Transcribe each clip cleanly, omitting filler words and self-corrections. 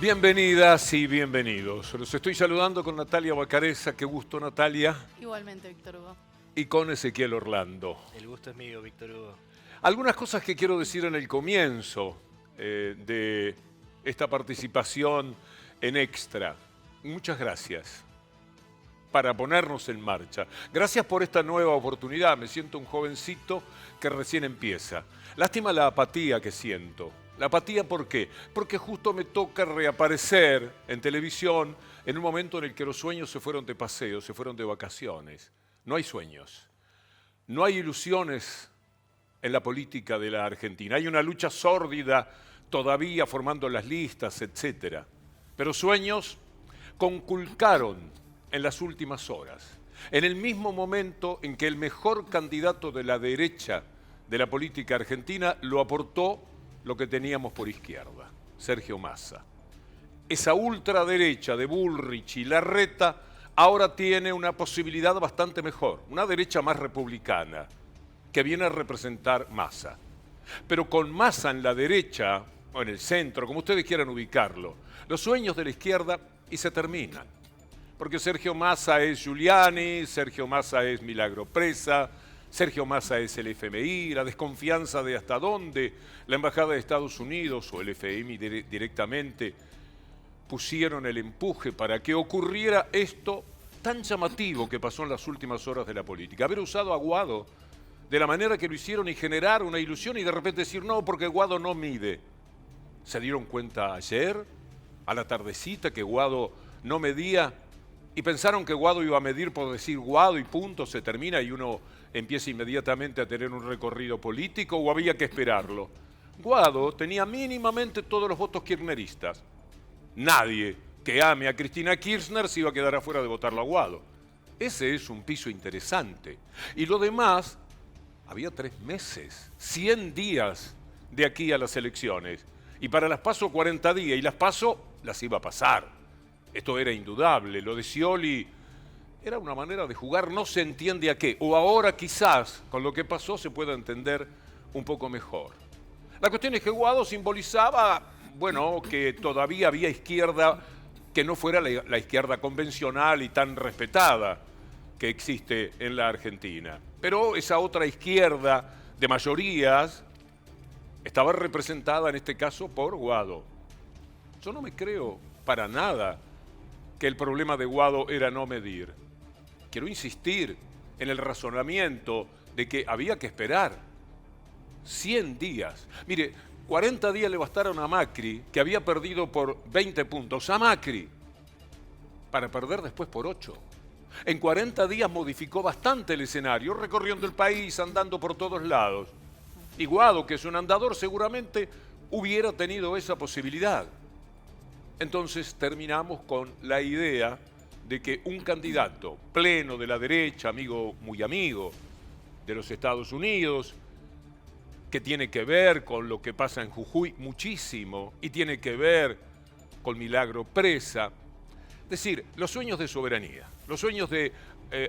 Bienvenidas y bienvenidos. Los estoy saludando con Natalia Bacareza. Qué gusto, Natalia. Igualmente, Víctor Hugo. Y con Ezequiel Orlando. El gusto es mío, Víctor Hugo. Algunas cosas que quiero decir en el comienzo de esta participación en Extra. Muchas gracias para ponernos en marcha. Gracias por esta nueva oportunidad. Me siento un jovencito que recién empieza. Lástima la apatía que siento. ¿La apatía por qué? Porque justo me toca reaparecer en televisión en un momento en el que los sueños se fueron de paseo, se fueron de vacaciones. No hay sueños, no hay ilusiones en la política de la Argentina. Hay una lucha sórdida todavía formando las listas, etc. Pero sueños conculcaron en las últimas horas, en el mismo momento en que el mejor candidato de la derecha de la política argentina lo aportó lo que teníamos por izquierda, Sergio Massa. Esa ultraderecha de Bullrich y Larreta ahora tiene una posibilidad bastante mejor, una derecha más republicana, que viene a representar Massa. Pero con Massa en la derecha, o en el centro, como ustedes quieran ubicarlo, los sueños de la izquierda y se terminan. Porque Sergio Massa es Giuliani, Sergio Massa es Milagro Presa, Sergio Massa es el FMI, la desconfianza de hasta dónde la Embajada de Estados Unidos o el FMI directamente pusieron el empuje para que ocurriera esto tan llamativo que pasó en las últimas horas de la política. Haber usado a Guado de la manera que lo hicieron y generar una ilusión y de repente decir no, porque Guado no mide. ¿Se dieron cuenta ayer, a la tardecita, que Guado no medía? Y pensaron que Guado iba a medir por decir Guado y punto, se termina y uno empieza inmediatamente a tener un recorrido político, o había que esperarlo. Guado tenía mínimamente todos los votos kirchneristas. Nadie que ame a Cristina Kirchner se iba a quedar afuera de votarlo a Guado. Ese es un piso interesante. Y lo demás, había 3 meses, 100 días de aquí a las elecciones. Y para las PASO 40 días, y las PASO las iba a pasar. Esto era indudable. Lo de Scioli era una manera de jugar, no se entiende a qué. O ahora quizás, con lo que pasó, se pueda entender un poco mejor. La cuestión es que Guado simbolizaba, bueno, que todavía había izquierda que no fuera la izquierda convencional y tan respetada que existe en la Argentina. Pero esa otra izquierda de mayorías estaba representada en este caso por Guado. Yo no me creo para nada que el problema de Guado era no medir. Quiero insistir en el razonamiento de que había que esperar 100 días. Mire, 40 días le bastaron a Macri, que había perdido por 20 puntos, a Macri, para perder después por 8. En 40 días modificó bastante el escenario, recorriendo el país, andando por todos lados. Y Guado, que es un andador, seguramente hubiera tenido esa posibilidad. Entonces terminamos con la idea de que un candidato pleno de la derecha, muy amigo de los Estados Unidos, que tiene que ver con lo que pasa en Jujuy muchísimo y tiene que ver con Milagro Presa, es decir, los sueños de soberanía, los sueños de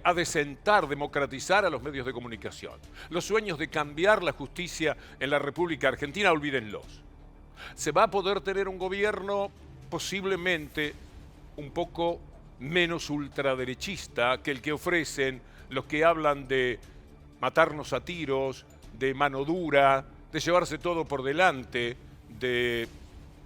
adecentar, democratizar a los medios de comunicación, los sueños de cambiar la justicia en la República Argentina, olvídenlos. Se va a poder tener un gobierno posiblemente un poco menos ultraderechista que el que ofrecen los que hablan de matarnos a tiros, de mano dura, de llevarse todo por delante, de,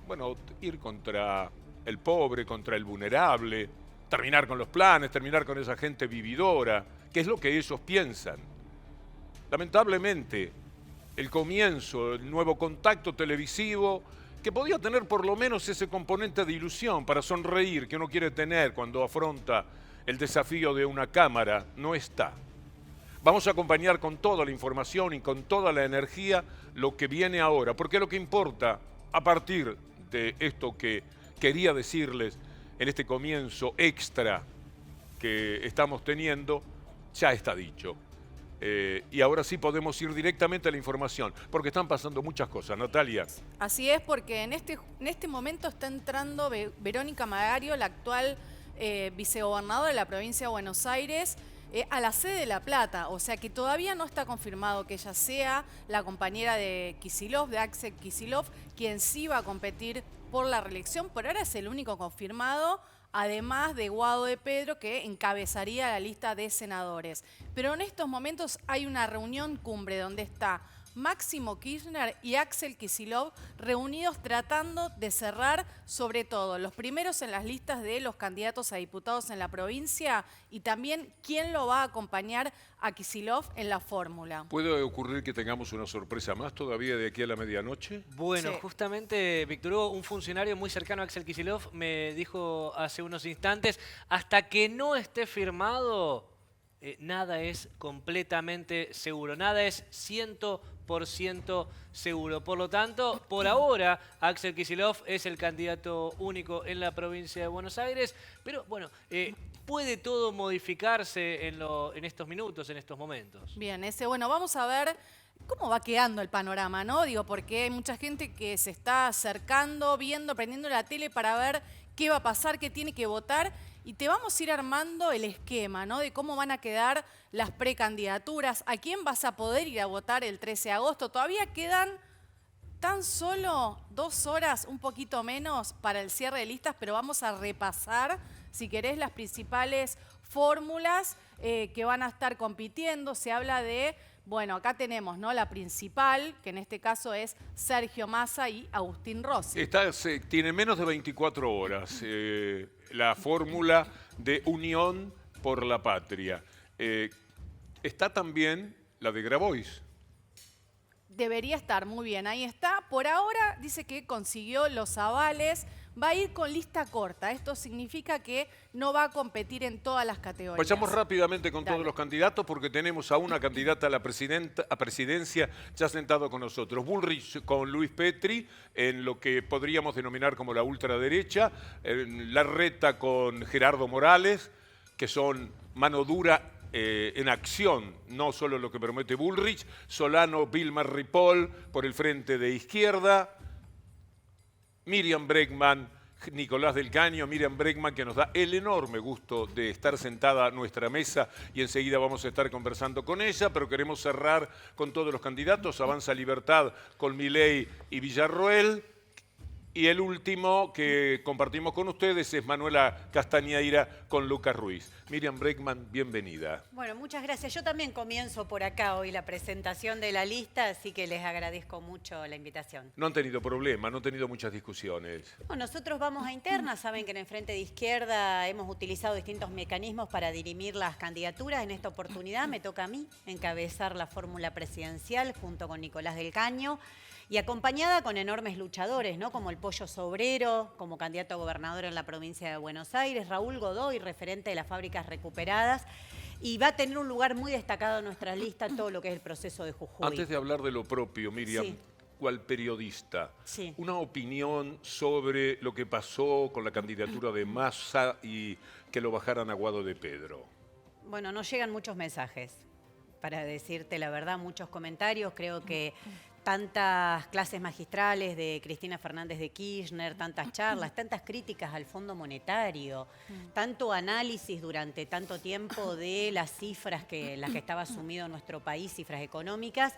bueno, ir contra el pobre, contra el vulnerable, terminar con los planes, terminar con esa gente vividora, que es lo que ellos piensan. Lamentablemente, el comienzo, el nuevo contacto televisivo, que podía tener por lo menos ese componente de ilusión para sonreír que uno quiere tener cuando afronta el desafío de una cámara, no está. Vamos a acompañar con toda la información y con toda la energía lo que viene ahora, porque lo que importa a partir de esto que quería decirles en este comienzo extra que estamos teniendo, ya está dicho. Y ahora sí podemos ir directamente a la información, porque están pasando muchas cosas. Natalia. Así es, porque en este momento está entrando Verónica Magario, la actual vicegobernadora de la provincia de Buenos Aires, a la sede de La Plata. O sea que todavía no está confirmado que ella sea la compañera de Kicillof, de Axel Kicillof, quien sí va a competir por la reelección. Por ahora es el único confirmado, además de Guado de Pedro, que encabezaría la lista de senadores. Pero en estos momentos hay una reunión cumbre donde está Máximo Kirchner y Axel Kicillof reunidos tratando de cerrar, sobre todo, los primeros en las listas de los candidatos a diputados en la provincia y también quién lo va a acompañar a Kicillof en la fórmula. ¿Puede ocurrir que tengamos una sorpresa más todavía de aquí a la medianoche? Bueno, Sí. justamente, Víctor Hugo, un funcionario muy cercano a Axel Kicillof me dijo hace unos instantes, hasta que no esté firmado, nada es completamente seguro, nada es 100% seguro. Por lo tanto, por ahora, Axel Kicillof es el candidato único en la provincia de Buenos Aires, pero bueno, puede todo modificarse en estos minutos, en estos momentos. Bien, bueno, vamos a ver cómo va quedando el panorama, ¿no? Digo, porque hay mucha gente que se está acercando, viendo, prendiendo la tele para ver qué va a pasar, qué tiene que votar. Y te vamos a ir armando el esquema, ¿no? De cómo van a quedar las precandidaturas, a quién vas a poder ir a votar el 13 de agosto. Todavía quedan tan solo 2 horas, un poquito menos, para el cierre de listas, pero vamos a repasar, si querés, las principales fórmulas que van a estar compitiendo. Se habla de, bueno, acá tenemos, ¿no?, la principal, que en este caso es Sergio Massa y Agustín Rossi. Tiene menos de 24 horas la fórmula de Unión por la Patria. Está también la de Grabois. Debería estar, muy bien, ahí está. Por ahora dice que consiguió los avales, va a ir con lista corta. Esto significa que no va a competir en todas las categorías. Vayamos rápidamente con Dale. todos los candidatos porque tenemos a una candidata a la presidencia ya sentado con nosotros. Bullrich con Luis Petri en lo que podríamos denominar como la ultraderecha. Larreta con Gerardo Morales, que son mano dura en acción, no solo lo que promete Bullrich. Solano, Vilmar Ripoll por el frente de izquierda. Miriam Bregman, Nicolás del Caño. Miriam Bregman, que nos da el enorme gusto de estar sentada a nuestra mesa y enseguida vamos a estar conversando con ella, pero queremos cerrar con todos los candidatos. Avanza Libertad con Milei y Villarroel. Y el último que compartimos con ustedes es Manuela Castañeira con Lucas Ruiz. Miriam Bregman, bienvenida. Bueno, muchas gracias. Yo también comienzo por acá hoy la presentación de la lista, así que les agradezco mucho la invitación. No han tenido problemas, no han tenido muchas discusiones. Bueno, nosotros vamos a internas. Saben que en el Frente de Izquierda hemos utilizado distintos mecanismos para dirimir las candidaturas. En esta oportunidad me toca a mí encabezar la fórmula presidencial junto con Nicolás del Caño y acompañada con enormes luchadores, ¿no?, como el Pollo Sobrero, como candidato a gobernador en la provincia de Buenos Aires, Raúl Godoy, referente de las fábricas recuperadas, y va a tener un lugar muy destacado en nuestra lista todo lo que es el proceso de Jujuy. Antes de hablar de lo propio, Miriam, Sí. cual periodista, Sí. una opinión sobre lo que pasó con la candidatura de Massa y que lo bajaran a Guado de Pedro. Bueno, nos llegan muchos mensajes, para decirte la verdad, muchos comentarios. Creo que tantas clases magistrales de Cristina Fernández de Kirchner, tantas charlas, tantas críticas al Fondo Monetario, tanto análisis durante tanto tiempo de las cifras en las que estaba sumido nuestro país, cifras económicas,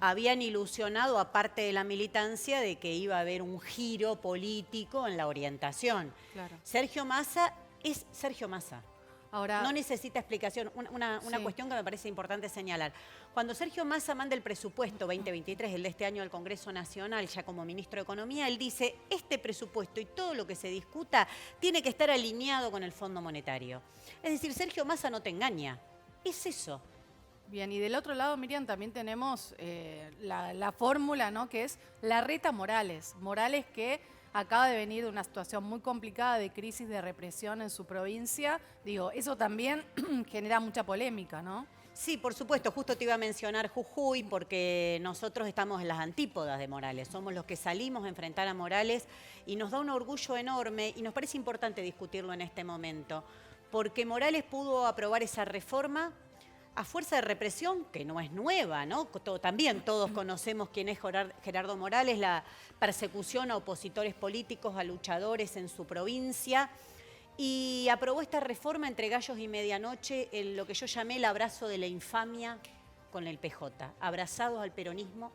habían ilusionado a parte de la militancia de que iba a haber un giro político en la orientación. Claro. Sergio Massa es Sergio Massa. Ahora, No necesita explicación. Una Sí. cuestión que me parece importante señalar. Cuando Sergio Massa manda el presupuesto 2023, el de este año, al Congreso Nacional, ya como ministro de Economía, él dice, este presupuesto y todo lo que se discuta tiene que estar alineado con el Fondo Monetario. Es decir, Sergio Massa no te engaña. Es eso. bien, y del otro lado, Miriam, también tenemos la fórmula, ¿no?, que es Larreta Morales. Morales que acaba de venir de una situación muy complicada de crisis de represión en su provincia. Digo, eso también genera mucha polémica, ¿no? Sí, por supuesto. Justo te iba a mencionar Jujuy porque nosotros estamos en las antípodas de Morales. Somos los que salimos a enfrentar a Morales y nos da un orgullo enorme y nos parece importante discutirlo en este momento. Porque Morales pudo aprobar esa reforma a fuerza de represión, que no es nueva, ¿no? También todos conocemos quién es Gerardo Morales, la persecución a opositores políticos, a luchadores en su provincia. y aprobó esta reforma entre gallos y medianoche en lo que yo llamé el abrazo de la infamia con el PJ. Abrazados al peronismo,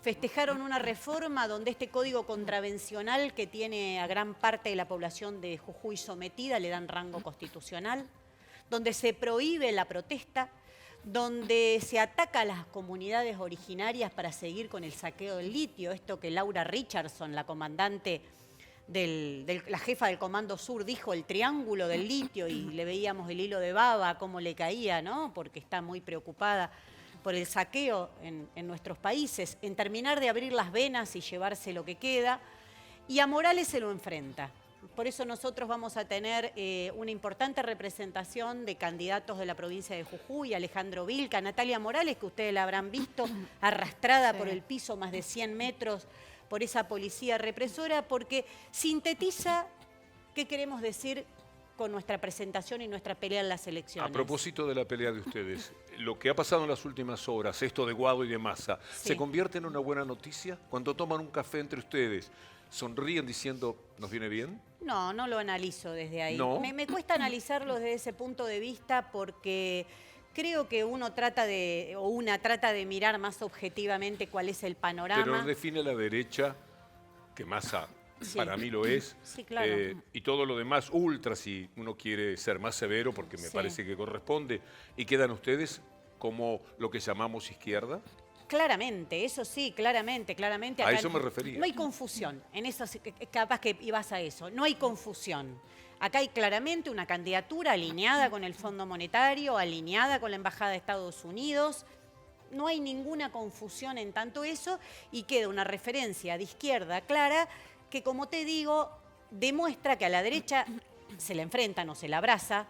festejaron una reforma donde este código contravencional que tiene a gran parte de la población de Jujuy sometida le dan rango constitucional, donde se prohíbe la protesta, donde se ataca a las comunidades originarias para seguir con el saqueo del litio, esto que Laura Richardson, la comandante la jefa del Comando Sur, dijo el triángulo del litio y le veíamos el hilo de baba, cómo le caía, ¿no? Porque está muy preocupada por el saqueo en nuestros países, en terminar de abrir las venas y llevarse lo que queda, y a Morales se lo enfrenta. Por eso nosotros vamos a tener una importante representación de candidatos de la provincia de Jujuy, Alejandro Vilca, Natalia Morales, que ustedes la habrán visto arrastrada por el piso más de 100 metros por esa policía represora, porque sintetiza qué queremos decir con nuestra presentación y nuestra pelea en las elecciones. A propósito de la pelea de ustedes, lo que ha pasado en las últimas horas, esto de Guado y de Massa, Sí. ¿se convierte en una buena noticia? Cuando toman un café entre ustedes, ¿sonríen diciendo, nos viene bien? No, no lo analizo desde ahí. ¿No? Me cuesta analizarlo desde ese punto de vista porque creo que una trata de mirar más objetivamente cuál es el panorama. Pero nos define la derecha, que Massa Sí. para mí lo es, Sí, claro. y todo lo demás ultra, si uno quiere ser más severo, porque me Sí. parece que corresponde, y quedan ustedes como lo que llamamos izquierda. Claramente, eso sí, claramente. A Acá eso me refería. No hay confusión, en eso capaz que ibas a eso, no hay confusión. Acá hay claramente una candidatura alineada con el Fondo Monetario, alineada con la Embajada de Estados Unidos. No hay ninguna confusión en tanto eso y queda una referencia de izquierda clara que, como te digo, demuestra que a la derecha se la enfrenta, no se la abraza,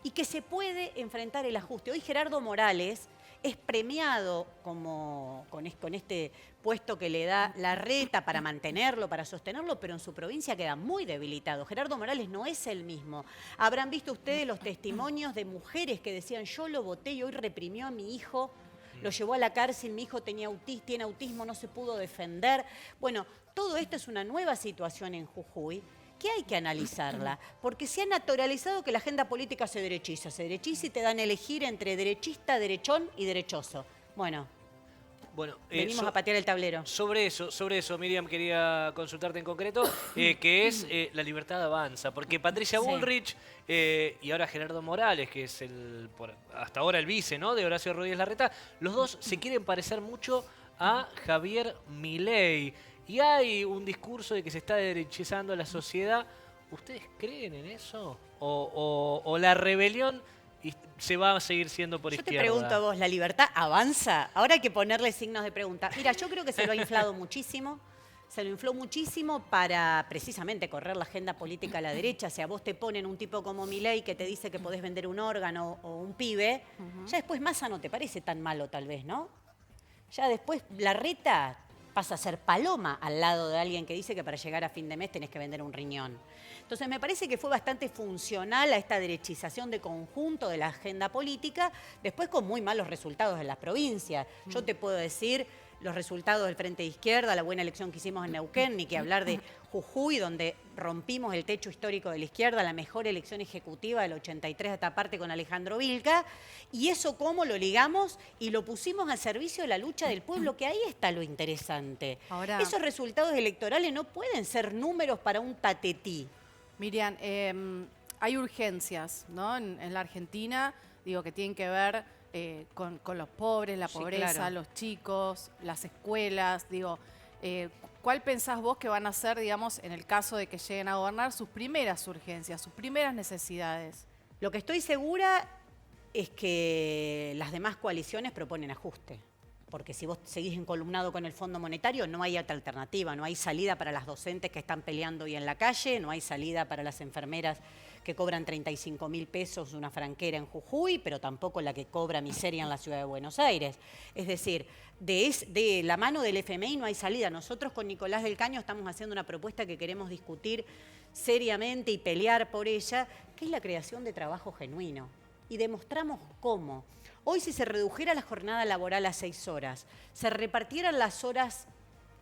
y que se puede enfrentar el ajuste. Hoy Gerardo Morales es premiado con este puesto que le da Larreta para mantenerlo, para sostenerlo, pero en su provincia queda muy debilitado. Gerardo Morales no es el mismo. Habrán visto ustedes los testimonios de mujeres que decían, yo lo voté y hoy reprimió a mi hijo, lo llevó a la cárcel, mi hijo tiene autismo, no se pudo defender. Bueno, todo esto es una nueva situación en Jujuy que hay que analizarla, porque se ha naturalizado que la agenda política se derechiza y te dan a elegir entre derechista, derechón y derechoso. Bueno, venimos a patear el tablero. Sobre eso, Miriam, quería consultarte en concreto, que es la libertad avanza, porque Patricia Sí. Bullrich y ahora Gerardo Morales, que es hasta ahora el vice, ¿no?, de Horacio Rodríguez Larreta, los dos se quieren parecer mucho a Javier Milei. Y hay un discurso de que se está derechizando la sociedad. ¿Ustedes creen en eso? ¿O la rebelión se va a seguir siendo por Yo te izquierda? pregunto a vos, ¿la libertad avanza? Ahora hay que ponerle signos de pregunta. Mira, yo creo que se lo ha inflado muchísimo. Se lo infló muchísimo para precisamente correr la agenda política a la derecha. Si a vos te ponen un tipo como Milei que te dice que podés vender un órgano o un pibe, ya después Massa no te parece tan malo tal vez, ¿no? Ya después Larreta pasa a ser paloma al lado de alguien que dice que para llegar a fin de mes tenés que vender un riñón. Entonces me parece que fue bastante funcional a esta derechización de conjunto de la agenda política, después con muy malos resultados en las provincias. Yo te puedo decir los resultados del Frente de Izquierda, la buena elección que hicimos en Neuquén, ni que hablar de Jujuy, donde rompimos el techo histórico de la izquierda, la mejor elección ejecutiva del 83 a esta parte con Alejandro Vilca, y eso cómo lo ligamos y lo pusimos al servicio de la lucha del pueblo, que ahí está lo interesante. Ahora- Esos resultados electorales no pueden ser números para un tatetí. Miriam, hay urgencias, ¿no? En la Argentina, digo, que tienen que ver con los pobres, la Sí, pobreza, claro. los chicos, las escuelas, digo, ¿cuál pensás vos que van a ser, digamos, en el caso de que lleguen a gobernar, sus primeras urgencias, sus primeras necesidades? Lo que estoy segura es que las demás coaliciones proponen ajuste. Porque si vos seguís encolumnado con el Fondo Monetario, no hay otra alternativa, no hay salida para las docentes que están peleando hoy en la calle, no hay salida para las enfermeras que cobran 35.000 pesos de una franquera en Jujuy, pero tampoco la que cobra miseria en la ciudad de Buenos Aires. Es decir, de la mano del FMI no hay salida. Nosotros con Nicolás del Caño estamos haciendo una propuesta que queremos discutir seriamente y pelear por ella, que es la creación de trabajo genuino. Y demostramos cómo. Hoy, si se redujera la jornada laboral a 6 horas, se repartieran las horas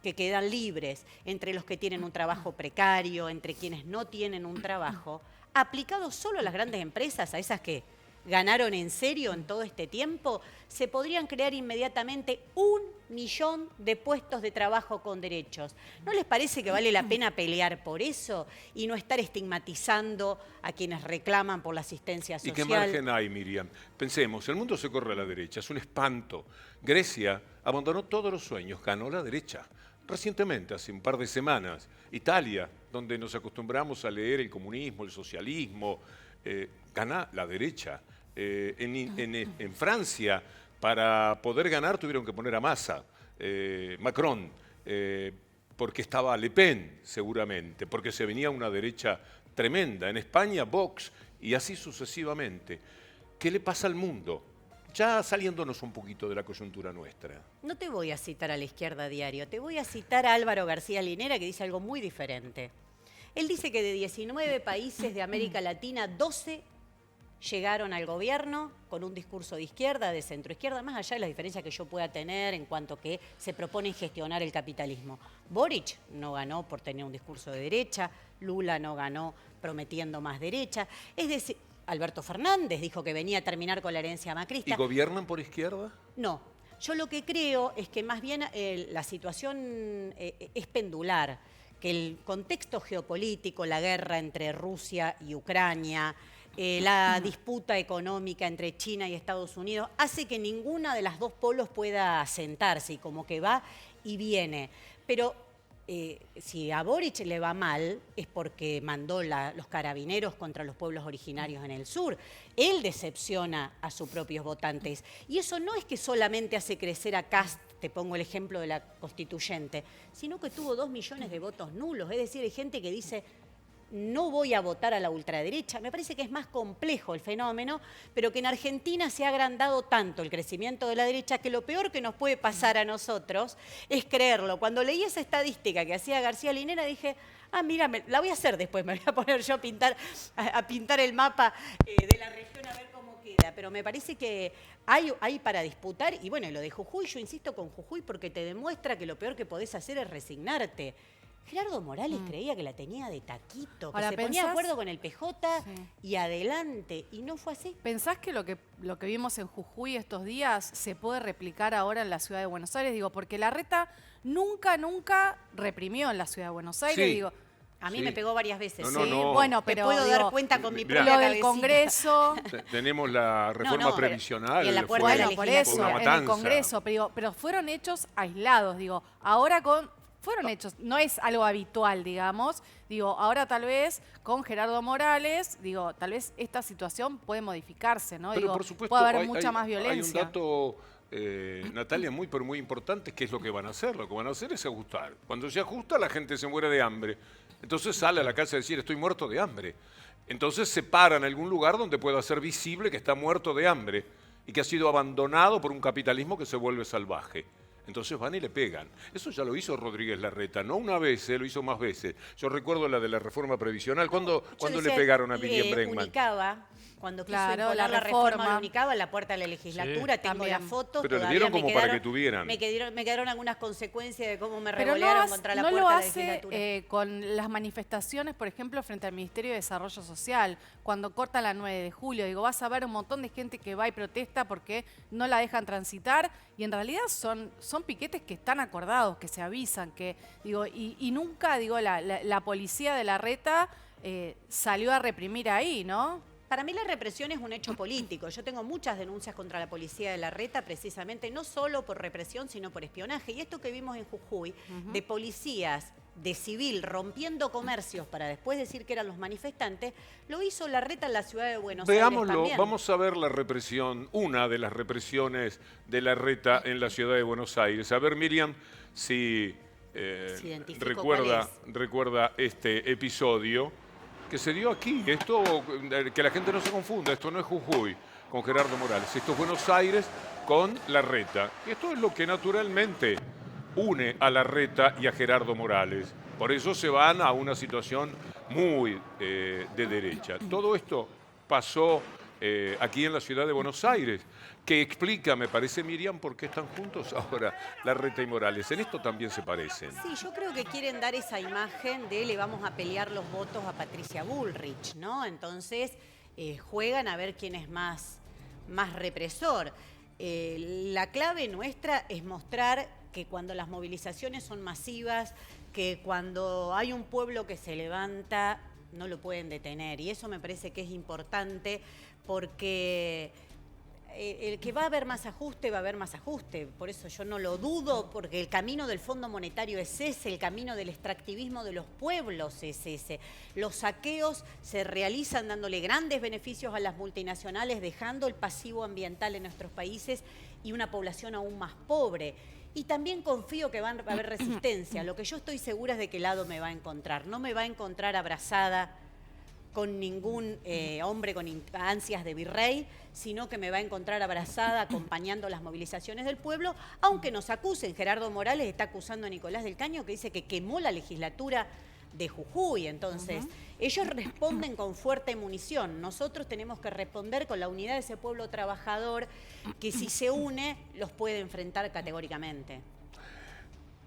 que quedan libres entre los que tienen un trabajo precario, entre quienes no tienen un trabajo, aplicado solo a las grandes empresas, a esas que ganaron en serio en todo este tiempo, se podrían crear inmediatamente 1 millón de puestos de trabajo con derechos. ¿No les parece que vale la pena pelear por eso y no estar estigmatizando a quienes reclaman por la asistencia ¿Y social? qué margen hay, Miriam? Pensemos, el mundo se corre a la derecha, es un espanto. Grecia abandonó todos los sueños, ganó la derecha. Recientemente, hace un par de semanas, Italia, donde nos acostumbramos a leer el comunismo, el socialismo, gana la derecha. En Francia, para poder ganar, tuvieron que poner a Massa, Macron, porque estaba Le Pen, seguramente, porque se venía una derecha tremenda. En España, Vox, y así sucesivamente. ¿Qué le pasa al mundo? Ya saliéndonos un poquito de la coyuntura nuestra. No te voy a citar a la izquierda diario, te voy a citar a Álvaro García Linera, que dice algo muy diferente. Él dice que de 19 países de América Latina, 12 llegaron al gobierno con un discurso de izquierda, de centroizquierda, más allá de las diferencias que yo pueda tener en cuanto que se proponen gestionar el capitalismo. Boric no ganó por tener un discurso de derecha, Lula no ganó prometiendo más derecha. Es decir, Alberto Fernández dijo que venía a terminar con la herencia macrista. ¿Y gobiernan por izquierda? No. Yo lo que creo es que más bien la situación es pendular, que el contexto geopolítico, la guerra entre Rusia y Ucrania, la disputa económica entre China y Estados Unidos, hace que ninguna de las dos polos pueda asentarse y como que va y viene. Pero si a Boric le va mal es porque mandó los carabineros contra los pueblos originarios en el sur. Él decepciona a sus propios votantes. Y eso no es que solamente hace crecer a Kast, te pongo el ejemplo de la constituyente, sino que tuvo 2 millones de votos nulos. Es decir, hay gente que dice, no voy a votar a la ultraderecha. Me parece que es más complejo el fenómeno, pero que en Argentina se ha agrandado tanto el crecimiento de la derecha que lo peor que nos puede pasar a nosotros es creerlo. Cuando leí esa estadística que hacía García Linera dije, mira, la voy a hacer después, me voy a poner yo a pintar el mapa de la región a ver cómo queda. Pero me parece que hay para disputar, y bueno, lo de Jujuy, yo insisto con Jujuy porque te demuestra que lo peor que podés hacer es resignarte. Gerardo Morales creía que la tenía de taquito, que Ahora, se ponía de ¿pensás? acuerdo con el PJ y adelante, y no fue así. ¿Pensás que lo que vimos en Jujuy estos días se puede replicar ahora en la ciudad de Buenos Aires? Digo, porque Larreta nunca reprimió en la ciudad de Buenos Aires. Sí. Digo, A mí Sí. me pegó varias veces. No, no, sí, no. bueno, Me pero puedo digo, dar cuenta con mi mirá. propia lo del cabecita. Congreso. Tenemos la reforma pero- previsional. y en la puerta fue de la Bueno, por legislatura. eso, una en el matanza. Congreso, pero fueron hechos aislados, digo. Ahora fueron hechos, no es algo habitual, digamos. Digo, ahora tal vez con Gerardo Morales, digo, tal vez esta situación puede modificarse, ¿no? Pero Digo, por supuesto, puede haber hay- mucha hay- más Hay un violencia. dato, Natalia, pero muy importante, que es lo que van a hacer. Lo que van a hacer es ajustar. Cuando se ajusta, la gente se muere de hambre. Entonces sale a la calle a decir, estoy muerto de hambre. Entonces se para en algún lugar donde pueda ser visible que está muerto de hambre y que ha sido abandonado por un capitalismo que se vuelve salvaje. Entonces van y le pegan. Eso ya lo hizo Rodríguez Larreta, no una vez, lo hizo más veces. Yo recuerdo la de la reforma previsional. ¿Cuándo Yo le decía, pegaron a Miriam Bregman? Unicaba, cuando quiso Claro, imponer la la reforma de reforma. Unicaba en la puerta de la legislatura, tengo también. las fotos. Pero le todavía dieron me como para quedaron- que tuvieran. Me quedaron algunas consecuencias de cómo me Pero no, revolearon contra la no puerta lo de la hace legislatura. con las manifestaciones, por ejemplo, frente al Ministerio de Desarrollo Social, cuando cortan la 9 de julio. Digo, vas a ver un montón de gente que va y protesta porque no la dejan transitar y en realidad son piquetes que están acordados, que se avisan, que digo y nunca, digo, la policía de Larreta salió a reprimir ahí, ¿no? Para mí la represión es un hecho político. Yo tengo muchas denuncias contra la policía de Larreta, precisamente no solo por represión, sino por espionaje. Y esto que vimos en Jujuy, de policías de civil rompiendo comercios para después decir que eran los manifestantes, lo hizo Larreta en la ciudad de Buenos Aires Veámoslo, también. vamos a ver la represión, una de las represiones de Larreta en la ciudad de Buenos Aires. A ver, Miriam, si Si identifico recuerda este episodio que se dio aquí. Esto, que la gente no se confunda, esto no es Jujuy con Gerardo Morales, esto es Buenos Aires con Larreta. Y esto es lo que naturalmente une a Larreta y a Gerardo Morales. Por eso se van a una situación muy de derecha. Todo esto pasó aquí en la ciudad de Buenos Aires, que explica, me parece, Miriam, por qué están juntos ahora Larreta y Morales. En esto también se parecen. Sí, yo creo que quieren dar esa imagen de le vamos a pelear los votos a Patricia Bullrich, ¿no? Entonces juegan a ver quién es más represor. La clave nuestra es mostrar que cuando las movilizaciones son masivas, que cuando hay un pueblo que se levanta, no lo pueden detener. Y eso me parece que es importante porque el que va a haber más ajuste, va a haber más ajuste. Por eso yo no lo dudo, porque el camino del Fondo Monetario es ese, el camino del extractivismo de los pueblos es ese. Los saqueos se realizan dándole grandes beneficios a las multinacionales, dejando el pasivo ambiental en nuestros países y una población aún más pobre. Y también confío que va a haber resistencia. Lo que yo estoy segura es de qué lado me va a encontrar. No me va a encontrar abrazada con ningún hombre con ansias de virrey, sino que me va a encontrar abrazada acompañando las movilizaciones del pueblo, aunque nos acusen. Gerardo Morales está acusando a Nicolás del Caño, que dice que quemó la legislatura de Jujuy. Entonces, ellos responden con fuerte munición. Nosotros tenemos que responder con la unidad de ese pueblo trabajador que si se une los puede enfrentar categóricamente.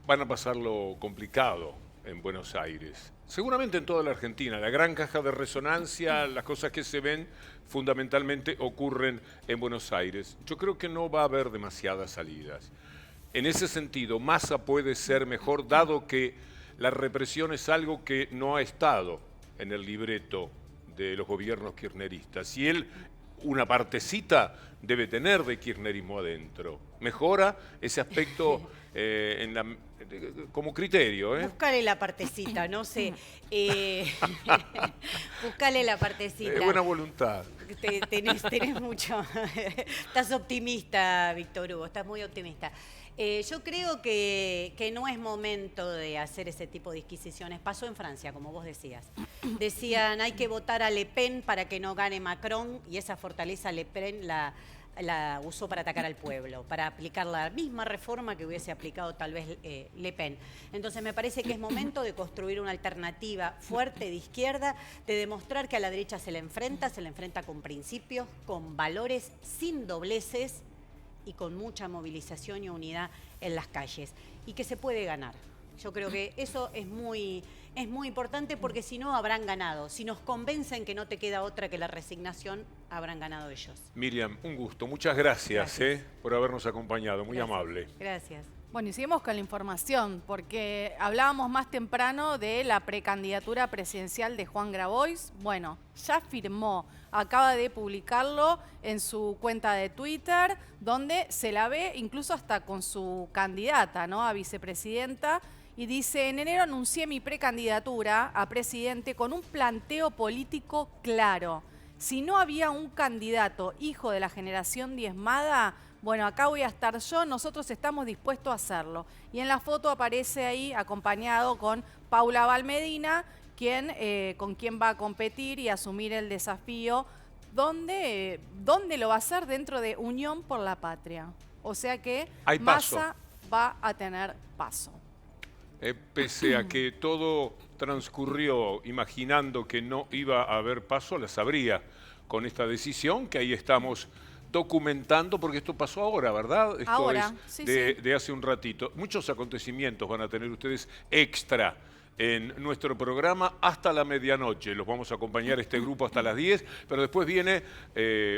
Van a pasar lo complicado en Buenos Aires. Seguramente en toda la Argentina. La gran caja de resonancia, las cosas que se ven fundamentalmente ocurren en Buenos Aires. Yo creo que no va a haber demasiadas salidas. En ese sentido, Massa puede ser mejor, dado que la represión es algo que no ha estado en el libreto de los gobiernos kirchneristas. Y él, una partecita, debe tener de kirchnerismo adentro. Mejora ese aspecto como criterio. Búscale la partecita, no sé. Búscale la partecita. Buena voluntad. Tenés mucho. Estás optimista, Víctor Hugo, estás muy optimista. Yo creo que no es momento de hacer ese tipo de disquisiciones. Pasó en Francia, como vos decías. Decían, hay que votar a Le Pen para que no gane Macron, y esa fortaleza Le Pen la usó para atacar al pueblo, para aplicar la misma reforma que hubiese aplicado tal vez Le Pen. Entonces me parece que es momento de construir una alternativa fuerte de izquierda, de demostrar que a la derecha se le enfrenta con principios, con valores, sin dobleces y con mucha movilización y unidad en las calles, y que se puede ganar. Yo creo que eso es muy importante, porque si no habrán ganado. Si nos convencen que no te queda otra que la resignación, habrán ganado ellos. Miriam, un gusto. Muchas gracias. Por habernos acompañado. Muy amable. Gracias. Bueno, y seguimos con la información, porque hablábamos más temprano de la precandidatura presidencial de Juan Grabois. Bueno, ya firmó, acaba de publicarlo en su cuenta de Twitter, donde se la ve incluso hasta con su candidata, ¿no?, a vicepresidenta. Y dice, en enero anuncié mi precandidatura a presidente con un planteo político claro. Si no había un candidato hijo de la generación diezmada, bueno, acá voy a estar yo, nosotros estamos dispuestos a hacerlo. Y en la foto aparece ahí acompañado con Paula Valmedina, con quien va a competir y asumir el desafío. ¿Dónde lo va a hacer? Dentro de Unión por la Patria. O sea que Massa va a tener paso. Pese a que todo transcurrió imaginando que no iba a haber paso, la sabría con esta decisión que ahí estamos documentando, porque esto pasó ahora, ¿verdad? Esto ahora, es sí, de hace un ratito. Muchos acontecimientos van a tener ustedes extra en nuestro programa hasta la medianoche. Los vamos a acompañar este grupo hasta las 10, pero después viene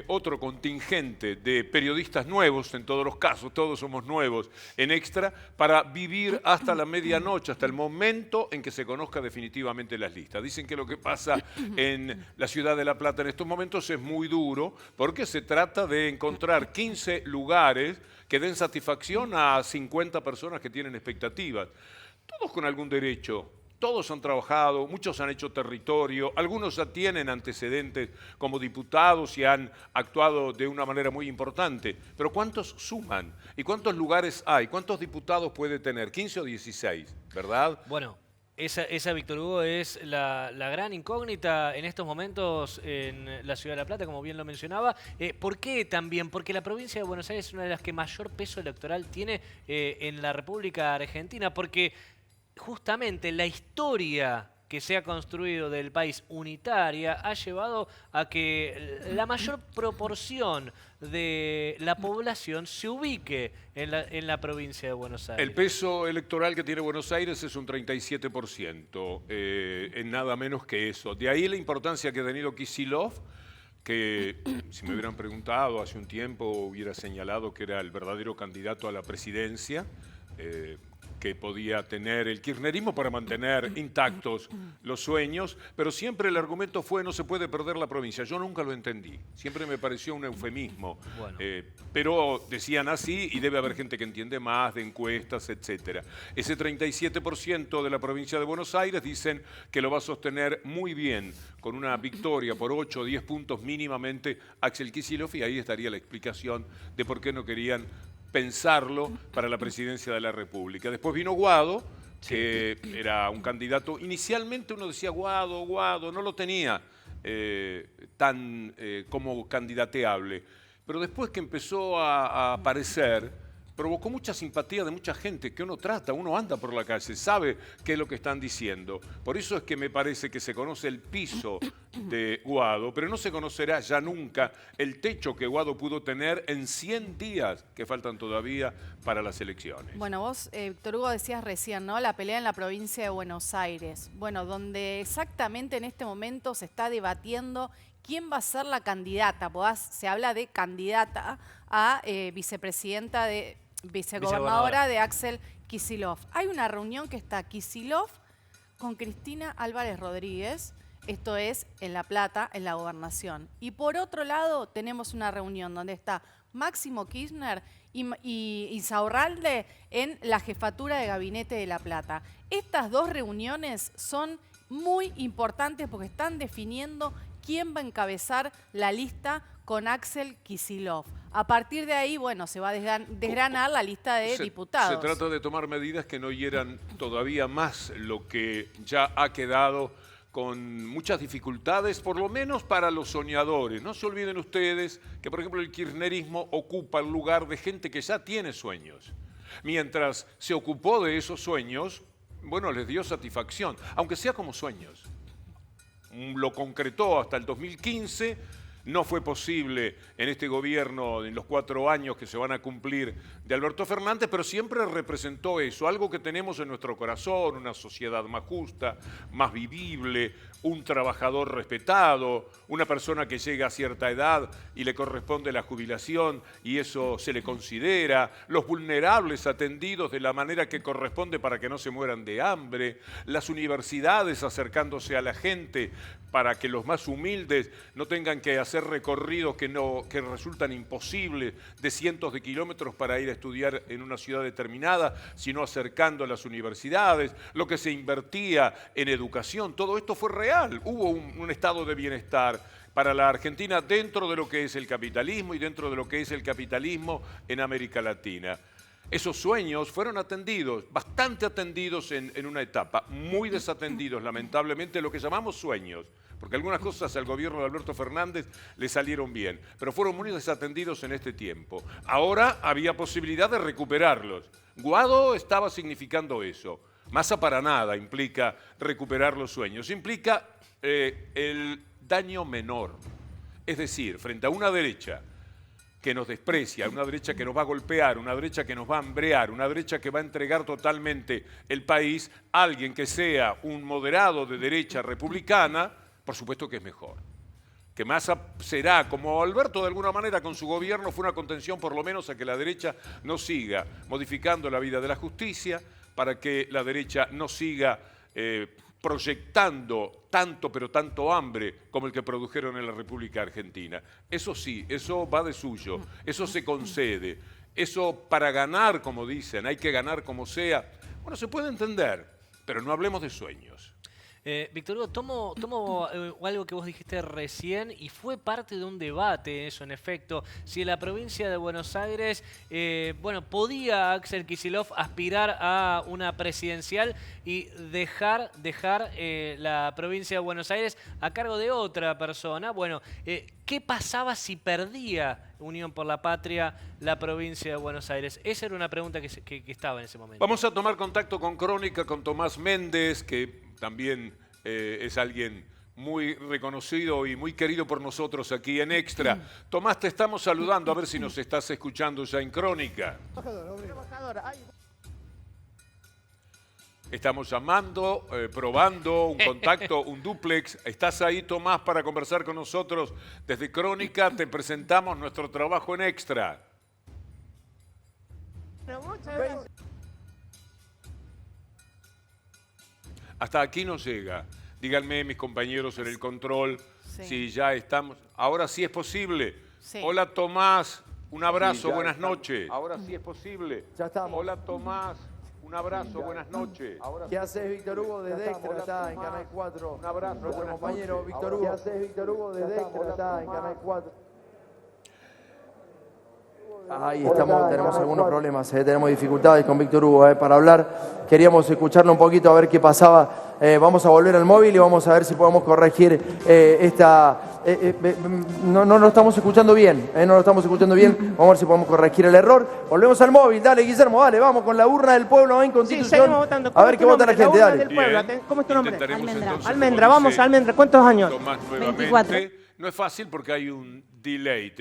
otro contingente de periodistas nuevos, en todos los casos, todos somos nuevos en Extra, para vivir hasta la medianoche, hasta el momento en que se conozca definitivamente las listas. Dicen que lo que pasa en la ciudad de La Plata en estos momentos es muy duro, porque se trata de encontrar 15 lugares que den satisfacción a 50 personas que tienen expectativas. Todos con algún derecho. Todos han trabajado, muchos han hecho territorio, algunos ya tienen antecedentes como diputados y han actuado de una manera muy importante. Pero ¿cuántos suman? ¿Y cuántos lugares hay? ¿Cuántos diputados puede tener? 15 o 16, ¿verdad? Bueno, esa Víctor Hugo, es la gran incógnita en estos momentos en la ciudad de La Plata, como bien lo mencionaba. ¿Por qué también? Porque la provincia de Buenos Aires es una de las que mayor peso electoral tiene en la República Argentina, porque justamente la historia que se ha construido del país unitaria ha llevado a que la mayor proporción de la población se ubique en la provincia de Buenos Aires. El peso electoral que tiene Buenos Aires es un 37%, en nada menos que eso. De ahí la importancia que ha tenido Kicillof, que si me hubieran preguntado hace un tiempo hubiera señalado que era el verdadero candidato a la presidencia, que podía tener el kirchnerismo para mantener intactos los sueños, pero siempre el argumento fue no se puede perder la provincia. Yo nunca lo entendí, siempre me pareció un eufemismo, Bueno. pero decían así y debe haber gente que entiende más de encuestas, etcétera. Ese 37% de la provincia de Buenos Aires dicen que lo va a sostener muy bien, con una victoria por 8 o 10 puntos mínimamente Axel Kicillof, y ahí estaría la explicación de por qué no querían pensarlo para la presidencia de la República. Después vino Guado, que era un candidato, inicialmente uno decía Guado, no lo tenía tan como candidateable, pero después que empezó a aparecer, provocó mucha simpatía de mucha gente que uno trata, uno anda por la calle, sabe qué es lo que están diciendo. Por eso es que me parece que se conoce el piso de Guado, pero no se conocerá ya nunca el techo que Guado pudo tener en 100 días que faltan todavía para las elecciones. Bueno, vos, Víctor Hugo, decías recién, ¿no? La pelea en la provincia de Buenos Aires. Bueno, donde exactamente en este momento se está debatiendo quién va a ser la candidata. Se habla de candidata a vicegobernadora de Axel Kicillof. Hay una reunión que está Kicillof con Cristina Álvarez Rodríguez, esto es en La Plata, en la gobernación. Y por otro lado tenemos una reunión donde está Máximo Kirchner y Insaurralde en la jefatura de gabinete de La Plata. Estas dos reuniones son muy importantes porque están definiendo quién va a encabezar la lista con Axel Kicillof. A partir de ahí, bueno, se va a desgranar la lista de diputados. Se trata de tomar medidas que no hieran todavía más lo que ya ha quedado con muchas dificultades, por lo menos para los soñadores. No se olviden ustedes que, por ejemplo, el kirchnerismo ocupa el lugar de gente que ya tiene sueños. Mientras se ocupó de esos sueños, bueno, les dio satisfacción, aunque sea como sueños. Lo concretó hasta el 2015, no fue posible en este gobierno, en los 4 años que se van a cumplir de Alberto Fernández, pero siempre representó eso, algo que tenemos en nuestro corazón, una sociedad más justa, más vivible, un trabajador respetado, una persona que llega a cierta edad y le corresponde la jubilación y eso se le considera, los vulnerables atendidos de la manera que corresponde para que no se mueran de hambre, las universidades acercándose a la gente para que los más humildes no tengan que hacer recorridos que resultan imposibles de cientos de kilómetros para ir a estudiar en una ciudad determinada, sino acercando a las universidades, lo que se invertía en educación, todo esto fue real. Hubo un estado de bienestar para la Argentina dentro de lo que es el capitalismo y dentro de lo que es el capitalismo en América Latina. Esos sueños fueron atendidos, bastante atendidos en una etapa, muy desatendidos, lamentablemente, lo que llamamos sueños, porque algunas cosas al gobierno de Alberto Fernández le salieron bien, pero fueron muy desatendidos en este tiempo. Ahora había posibilidad de recuperarlos. Guado estaba significando eso. Massa para nada implica recuperar los sueños, implica el daño menor. Es decir, frente a una derecha que nos desprecia, una derecha que nos va a golpear, una derecha que nos va a hambrear, una derecha que va a entregar totalmente el país, alguien que sea un moderado de derecha republicana, por supuesto que es mejor. Que Massa será, como Alberto de alguna manera con su gobierno, fue una contención por lo menos a que la derecha no siga modificando la vida de la justicia, para que la derecha no siga proyectando tanto, pero tanto hambre como el que produjeron en la República Argentina. Eso sí, eso va de suyo, eso se concede. Eso para ganar, como dicen, hay que ganar como sea. Bueno, se puede entender, pero no hablemos de sueños. Víctor Hugo, tomo algo que vos dijiste recién y fue parte de un debate eso, en efecto. Si en la provincia de Buenos Aires, podía Axel Kicillof aspirar a una presidencial y dejar la provincia de Buenos Aires a cargo de otra persona. Bueno, ¿qué pasaba si perdía Unión por la Patria la provincia de Buenos Aires? Esa era una pregunta que estaba en ese momento. Vamos a tomar contacto con Crónica, con Tomás Méndez, que también es alguien muy reconocido y muy querido por nosotros aquí en Extra. Tomás, te estamos saludando, a ver si nos estás escuchando ya en Crónica. Estamos llamando, probando un contacto, un dúplex. ¿Estás ahí, Tomás, para conversar con nosotros desde Crónica? Te presentamos nuestro trabajo en Extra. Hasta aquí nos llega. Díganme, mis compañeros en el control, si ya estamos. Ahora sí es posible. Sí. Hola, Tomás. Un abrazo, Sí, buenas estamos. noches. Ahora sí es posible. Ya estamos. Hola, Tomás. Un abrazo, buenas noches. ¿Qué haces, Víctor Hugo? Desde Extra, está en Canal 4. Un abrazo, Nuestro buenas compañero noches. Víctor Hugo. ¿Qué haces, Víctor Hugo? Desde Extra, está en Canal 4. Ahí estamos, tenemos algunos problemas, tenemos dificultades con Víctor Hugo para hablar. Queríamos escucharlo un poquito a ver qué pasaba. Vamos a volver al móvil y vamos a ver si podemos corregir esta... no lo estamos escuchando bien, no lo estamos escuchando bien. Vamos a ver si podemos corregir el error. Volvemos al móvil, dale Guillermo, dale, vamos con la urna del pueblo en Constitución. seguimos votando. A ver qué vota la gente, dale. Del pueblo. Bien. ¿Cómo es tu nombre? Intentaremos Almendra. entonces, Almendra, como vamos, dice Almendra. ¿Cuántos años? Tomás, nuevamente. 24. No es fácil porque hay un delay.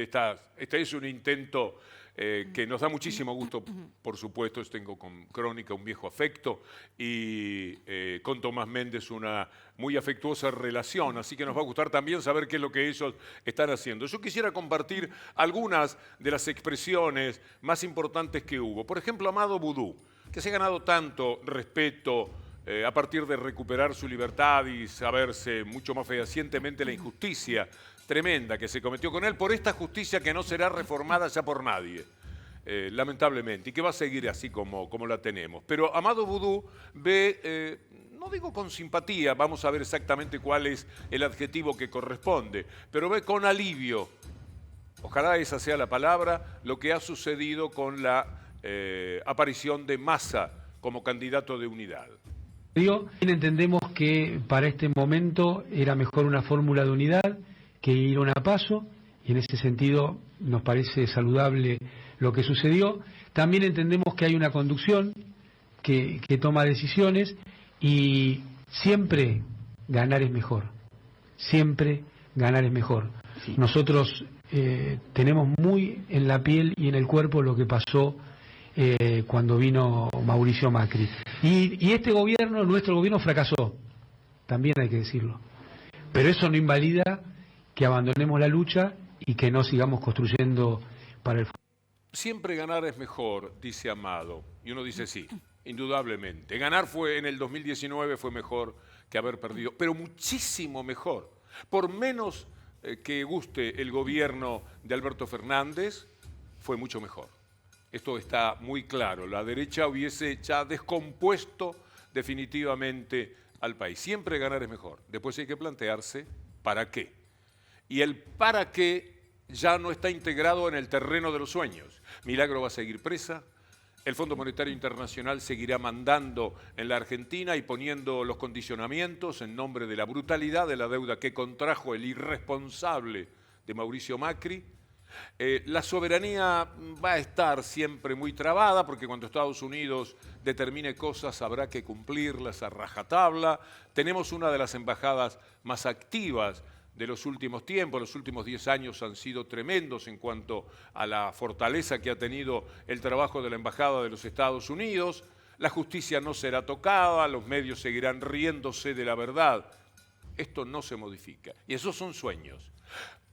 Este es un intento que nos da muchísimo gusto, por supuesto. Tengo con Crónica un viejo afecto y con Tomás Méndez una muy afectuosa relación. Así que nos va a gustar también saber qué es lo que ellos están haciendo. Yo quisiera compartir algunas de las expresiones más importantes que hubo. Por ejemplo, Amado Vudú, que se ha ganado tanto respeto a partir de recuperar su libertad y saberse mucho más fehacientemente la injusticia tremenda que se cometió con él, por esta justicia que no será reformada ya por nadie, lamentablemente, y que va a seguir así como la tenemos. Pero Amado Vudú ve, no digo con simpatía, vamos a ver exactamente cuál es el adjetivo que corresponde, pero ve con alivio, ojalá esa sea la palabra, lo que ha sucedido con la aparición de Massa como candidato de unidad. Entendemos que para este momento era mejor una fórmula de unidad que ir una a paso, y en ese sentido nos parece saludable lo que sucedió. También entendemos que hay una conducción que toma decisiones y siempre ganar es mejor, siempre ganar es mejor. Sí. Nosotros tenemos muy en la piel y en el cuerpo lo que pasó cuando vino Mauricio Macri. Y este gobierno, nuestro gobierno, fracasó, también hay que decirlo. Pero eso no invalida que abandonemos la lucha y que no sigamos construyendo para el futuro. Siempre ganar es mejor, dice Amado. Y uno dice sí, indudablemente. Ganar en el 2019 fue mejor que haber perdido, pero muchísimo mejor. Por menos que guste el gobierno de Alberto Fernández, fue mucho mejor. Esto está muy claro. La derecha hubiese ya descompuesto definitivamente al país. Siempre ganar es mejor. Después hay que plantearse ¿para qué? Y el para qué ya no está integrado en el terreno de los sueños. Milagro va a seguir presa. El Fondo Monetario Internacional seguirá mandando en la Argentina y poniendo los condicionamientos en nombre de la brutalidad de la deuda que contrajo el irresponsable de Mauricio Macri. La soberanía va a estar siempre muy trabada porque cuando Estados Unidos determine cosas habrá que cumplirlas a rajatabla. Tenemos una de las embajadas más activas de los últimos tiempos. Los últimos 10 años han sido tremendos en cuanto a la fortaleza que ha tenido el trabajo de la Embajada de los Estados Unidos. La justicia no será tocada, los medios seguirán riéndose de la verdad. Esto no se modifica y esos son sueños.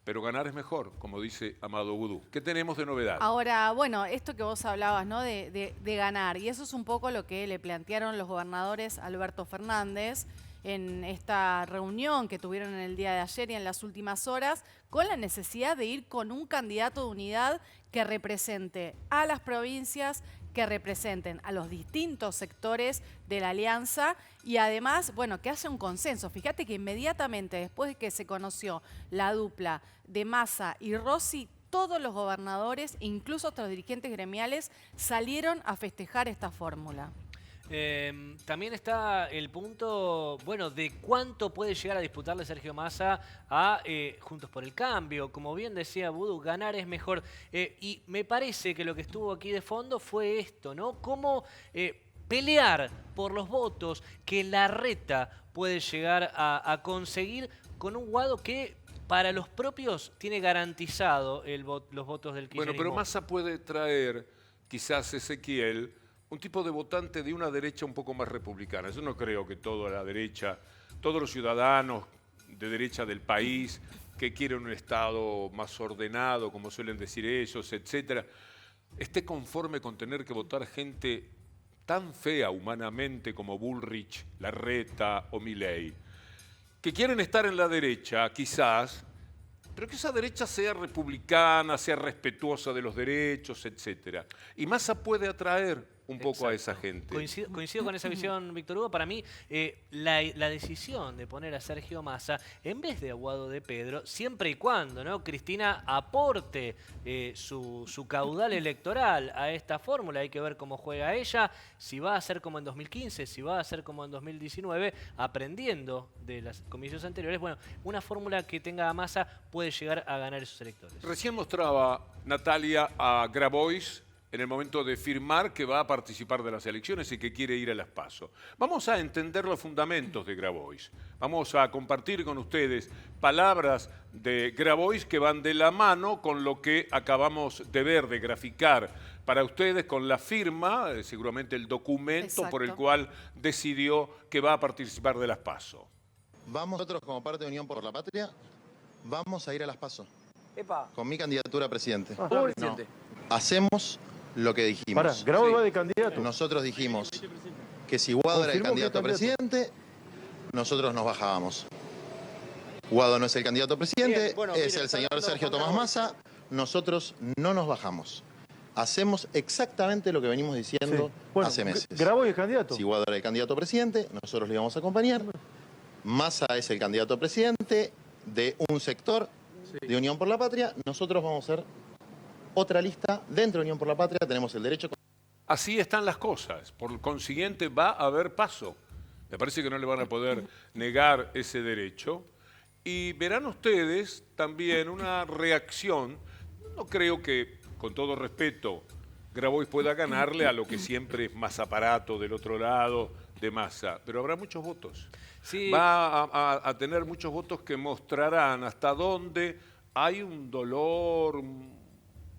Pero ganar es mejor, como dice Amado Vudú. ¿Qué tenemos de novedad? Ahora, bueno, esto que vos hablabas, ¿no? De ganar. Y eso es un poco lo que le plantearon los gobernadores a Alberto Fernández en esta reunión que tuvieron en el día de ayer y en las últimas horas, con la necesidad de ir con un candidato de unidad que represente a las provincias, que representen a los distintos sectores de la alianza y además, bueno, que haya un consenso. Fíjate que inmediatamente después de que se conoció la dupla de Massa y Rossi, todos los gobernadores, incluso otros dirigentes gremiales, salieron a festejar esta fórmula. También está el punto, bueno, de cuánto puede llegar a disputarle Sergio Massa a Juntos por el Cambio. Como bien decía Vudú, ganar es mejor. Y me parece que lo que estuvo aquí de fondo fue esto, ¿no? Cómo pelear por los votos que Larreta puede llegar a conseguir con un Guado que para los propios tiene garantizado los votos del kirchnerismo. Bueno, pero Massa puede traer, quizás Ezequiel, un tipo de votante de una derecha un poco más republicana. Yo no creo que toda la derecha, todos los ciudadanos de derecha del país que quieren un Estado más ordenado, como suelen decir ellos, etcétera, esté conforme con tener que votar gente tan fea humanamente como Bullrich, Larreta o Milei, que quieren estar en la derecha, quizás, pero que esa derecha sea republicana, sea respetuosa de los derechos, etcétera. Y Massa puede atraer un poco a esa gente. Coincido con esa visión, Víctor Hugo. Para mí, la decisión de poner a Sergio Massa en vez de a Guado de Pedro, siempre y cuando, ¿no?, Cristina aporte su caudal electoral a esta fórmula, hay que ver cómo juega ella, si va a ser como en 2015, si va a ser como en 2019, aprendiendo de las comicios anteriores. Bueno, una fórmula que tenga a Massa puede llegar a ganar esos electores. Recién mostraba Natalia a Grabois en el momento de firmar que va a participar de las elecciones y que quiere ir a las PASO. Vamos a entender los fundamentos de Grabois. Vamos a compartir con ustedes palabras de Grabois que van de la mano con lo que acabamos de ver, de graficar para ustedes con la firma, seguramente el documento por el cual decidió que va a participar de las PASO. Nosotros como parte de Unión por la Patria, vamos a ir a las PASO. Con mi candidatura a presidente. No. Hacemos lo que dijimos. Pará, Grabois va de candidato. Nosotros dijimos que si Guado era el candidato a presidente, nosotros nos bajábamos. Guado no es el candidato a presidente, es el señor Sergio Tomás Massa, nosotros no nos bajamos. Hacemos exactamente lo que venimos diciendo hace meses. Grabois es candidato. Si Guado era el candidato a presidente, nosotros le íbamos a acompañar. Massa es el candidato a presidente de un sector de Unión por la Patria, nosotros vamos a ser otra lista dentro de Unión por la Patria, tenemos el derecho. Así están las cosas, por consiguiente va a haber PASO. Me parece que no le van a poder negar ese derecho. Y verán ustedes también una reacción. No creo que, con todo respeto, Grabois pueda ganarle a lo que siempre es más aparato del otro lado de Massa, pero habrá muchos votos. Sí. Va a tener muchos votos que mostrarán hasta dónde hay un dolor,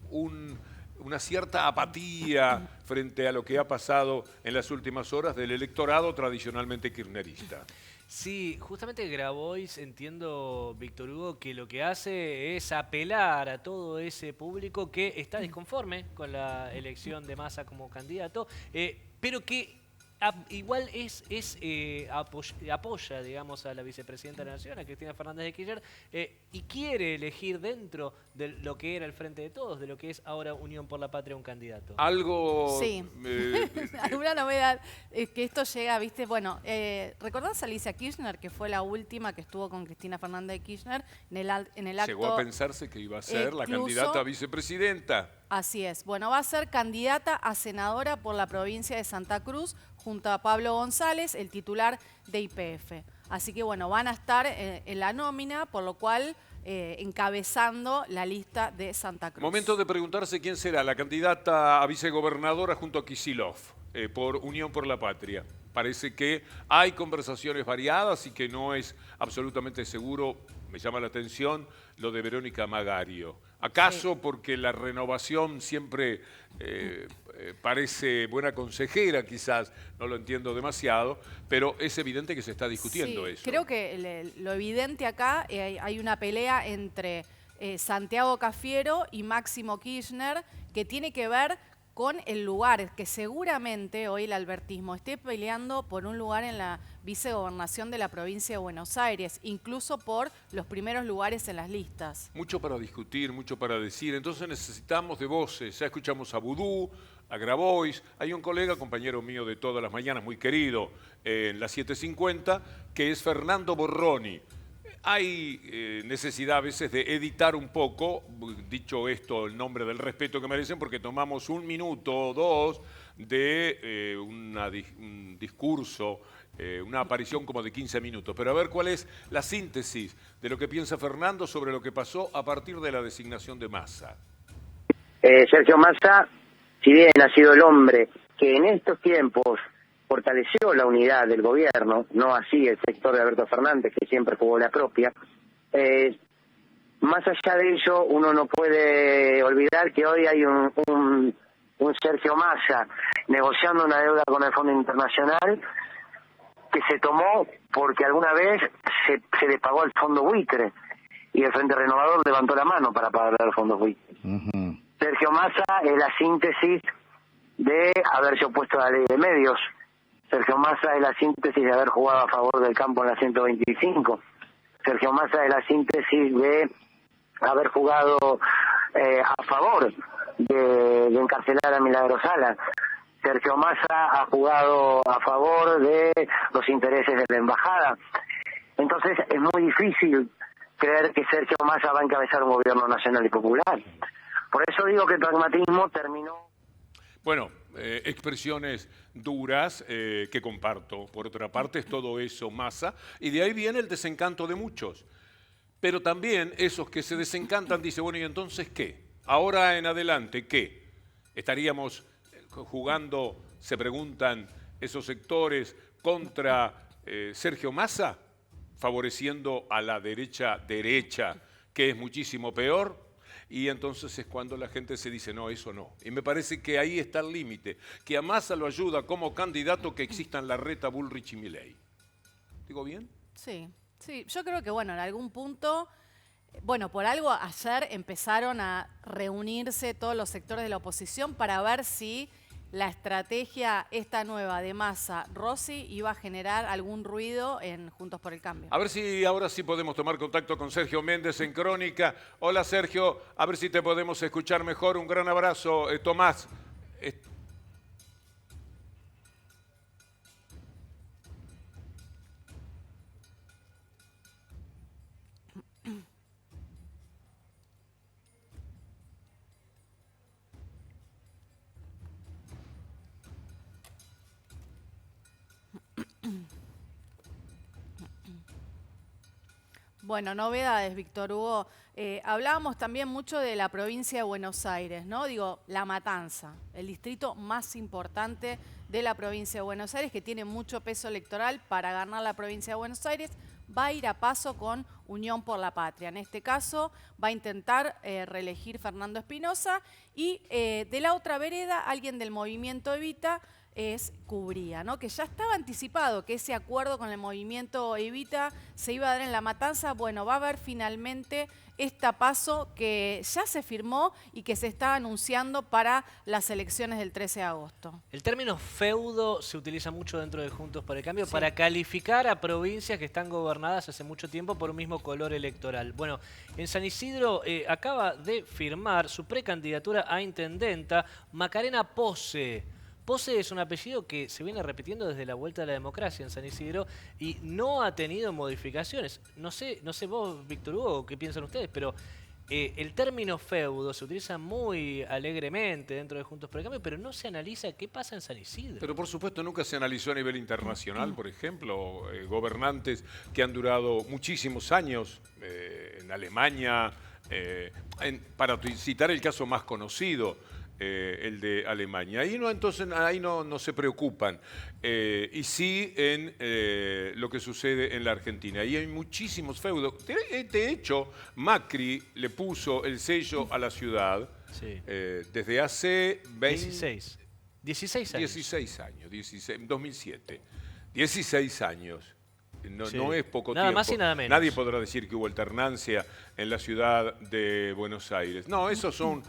una cierta apatía frente a lo que ha pasado en las últimas horas del electorado tradicionalmente kirchnerista. Sí, justamente Grabois, entiendo, Víctor Hugo, que lo que hace es apelar a todo ese público que está disconforme con la elección de Massa como candidato, pero que igual apoya, digamos, a la vicepresidenta de la Nación, a Cristina Fernández de Kirchner, y quiere elegir dentro de lo que era el Frente de Todos, de lo que es ahora Unión por la Patria, un candidato. Algo... Sí. Alguna novedad es que esto llega, ¿viste? Bueno, ¿recordás a Alicia Kirchner, que fue la última que estuvo con Cristina Fernández de Kirchner en el acto? Llegó a pensarse que iba a ser la candidata a vicepresidenta. Así es. Bueno, va a ser candidata a senadora por la provincia de Santa Cruz junto a Pablo González, el titular de YPF. Así que, bueno, van a estar en la nómina, por lo cual encabezando la lista de Santa Cruz. Momento de preguntarse quién será la candidata a vicegobernadora junto a Kicillof por Unión por la Patria. Parece que hay conversaciones variadas y que no es absolutamente seguro, me llama la atención, lo de Verónica Magario. ¿Acaso porque la renovación siempre parece buena consejera, quizás, no lo entiendo demasiado, pero es evidente que se está discutiendo eso? Creo que lo evidente acá, hay una pelea entre Santiago Cafiero y Máximo Kirchner que tiene que ver con el lugar, que seguramente hoy el albertismo esté peleando por un lugar en la vicegobernación de la provincia de Buenos Aires, incluso por los primeros lugares en las listas. Mucho para discutir, mucho para decir, entonces necesitamos de voces. Ya escuchamos a Vudú, a Grabois, hay un colega, compañero mío de todas las mañanas, muy querido, en la 750, que es Fernando Borroni. Hay necesidad a veces de editar un poco, dicho esto, el nombre del respeto que merecen, porque tomamos un minuto o dos de un discurso, una aparición como de 15 minutos. Pero a ver cuál es la síntesis de lo que piensa Fernando sobre lo que pasó a partir de la designación de Massa. Sergio Massa, si bien ha sido el hombre que en estos tiempos fortaleció la unidad del gobierno, no así el sector de Alberto Fernández, que siempre jugó la propia. Más allá de ello, uno no puede olvidar que hoy hay un Sergio Massa negociando una deuda con el Fondo Internacional que se tomó porque alguna vez se le pagó al Fondo Buitre y el Frente Renovador levantó la mano para pagar al Fondo Buitre. Sergio Massa es la síntesis de haberse opuesto a la ley de medios. Sergio Massa es la síntesis de haber jugado a favor del campo en la 125. Sergio Massa es la síntesis de haber jugado a favor de encarcelar a Milagros Sala. Sergio Massa ha jugado a favor de los intereses de la embajada. Entonces es muy difícil creer que Sergio Massa va a encabezar un gobierno nacional y popular. Por eso digo que el pragmatismo terminó... Bueno, expresiones duras que comparto. Por otra parte, es todo eso Massa, y de ahí viene el desencanto de muchos. Pero también esos que se desencantan dicen, bueno, ¿y entonces qué? Ahora en adelante, ¿qué? ¿Estaríamos jugando, se preguntan esos sectores, contra Sergio Massa, favoreciendo a la derecha, que es muchísimo peor? Y entonces es cuando la gente se dice, no, eso no. Y me parece que ahí está el límite, que a Massa lo ayuda como candidato que existan Larreta, Bullrich y Milei. ¿Digo bien? Sí, sí. Yo creo que, bueno, en algún punto, bueno, por algo ayer empezaron a reunirse todos los sectores de la oposición para ver si la estrategia esta nueva de Massa, Rossi, iba a generar algún ruido en Juntos por el Cambio. A ver si ahora sí podemos tomar contacto con Sergio Méndez en Crónica. Hola Sergio, a ver si te podemos escuchar mejor. Un gran abrazo, Tomás. Bueno, novedades, Víctor Hugo. Hablábamos también mucho de la provincia de Buenos Aires, ¿no? Digo, La Matanza, el distrito más importante de la provincia de Buenos Aires, que tiene mucho peso electoral para ganar la provincia de Buenos Aires, va a ir a paso con Unión por la Patria. En este caso va a intentar reelegir Fernando Espinosa y de la otra vereda, alguien del movimiento Evita, es Cubría, ¿no? Que ya estaba anticipado que ese acuerdo con el movimiento Evita se iba a dar en La Matanza. Bueno, va a haber finalmente esta paso que ya se firmó y que se está anunciando para las elecciones del 13 de agosto. El término feudo se utiliza mucho dentro de Juntos por el Cambio para calificar a provincias que están gobernadas hace mucho tiempo por un mismo color electoral. Bueno, en San Isidro acaba de firmar su precandidatura a intendenta Macarena Pose. Pose es un apellido que se viene repitiendo desde la vuelta a la democracia en San Isidro y no ha tenido modificaciones. No sé vos, Víctor Hugo, qué piensan ustedes, pero el término feudo se utiliza muy alegremente dentro de Juntos por el Cambio, pero no se analiza qué pasa en San Isidro. Pero por supuesto nunca se analizó a nivel internacional, por ejemplo, gobernantes que han durado muchísimos años en Alemania, para citar el caso más conocido, el de Alemania. Ahí no se preocupan. Y sí en lo que sucede en la Argentina. Ahí hay muchísimos feudos. De hecho, Macri le puso el sello a la ciudad desde hace 16 años. 2007. 16 años. No es poco tiempo. Nada más y nada menos. Nadie podrá decir que hubo alternancia en la ciudad de Buenos Aires. No, esos son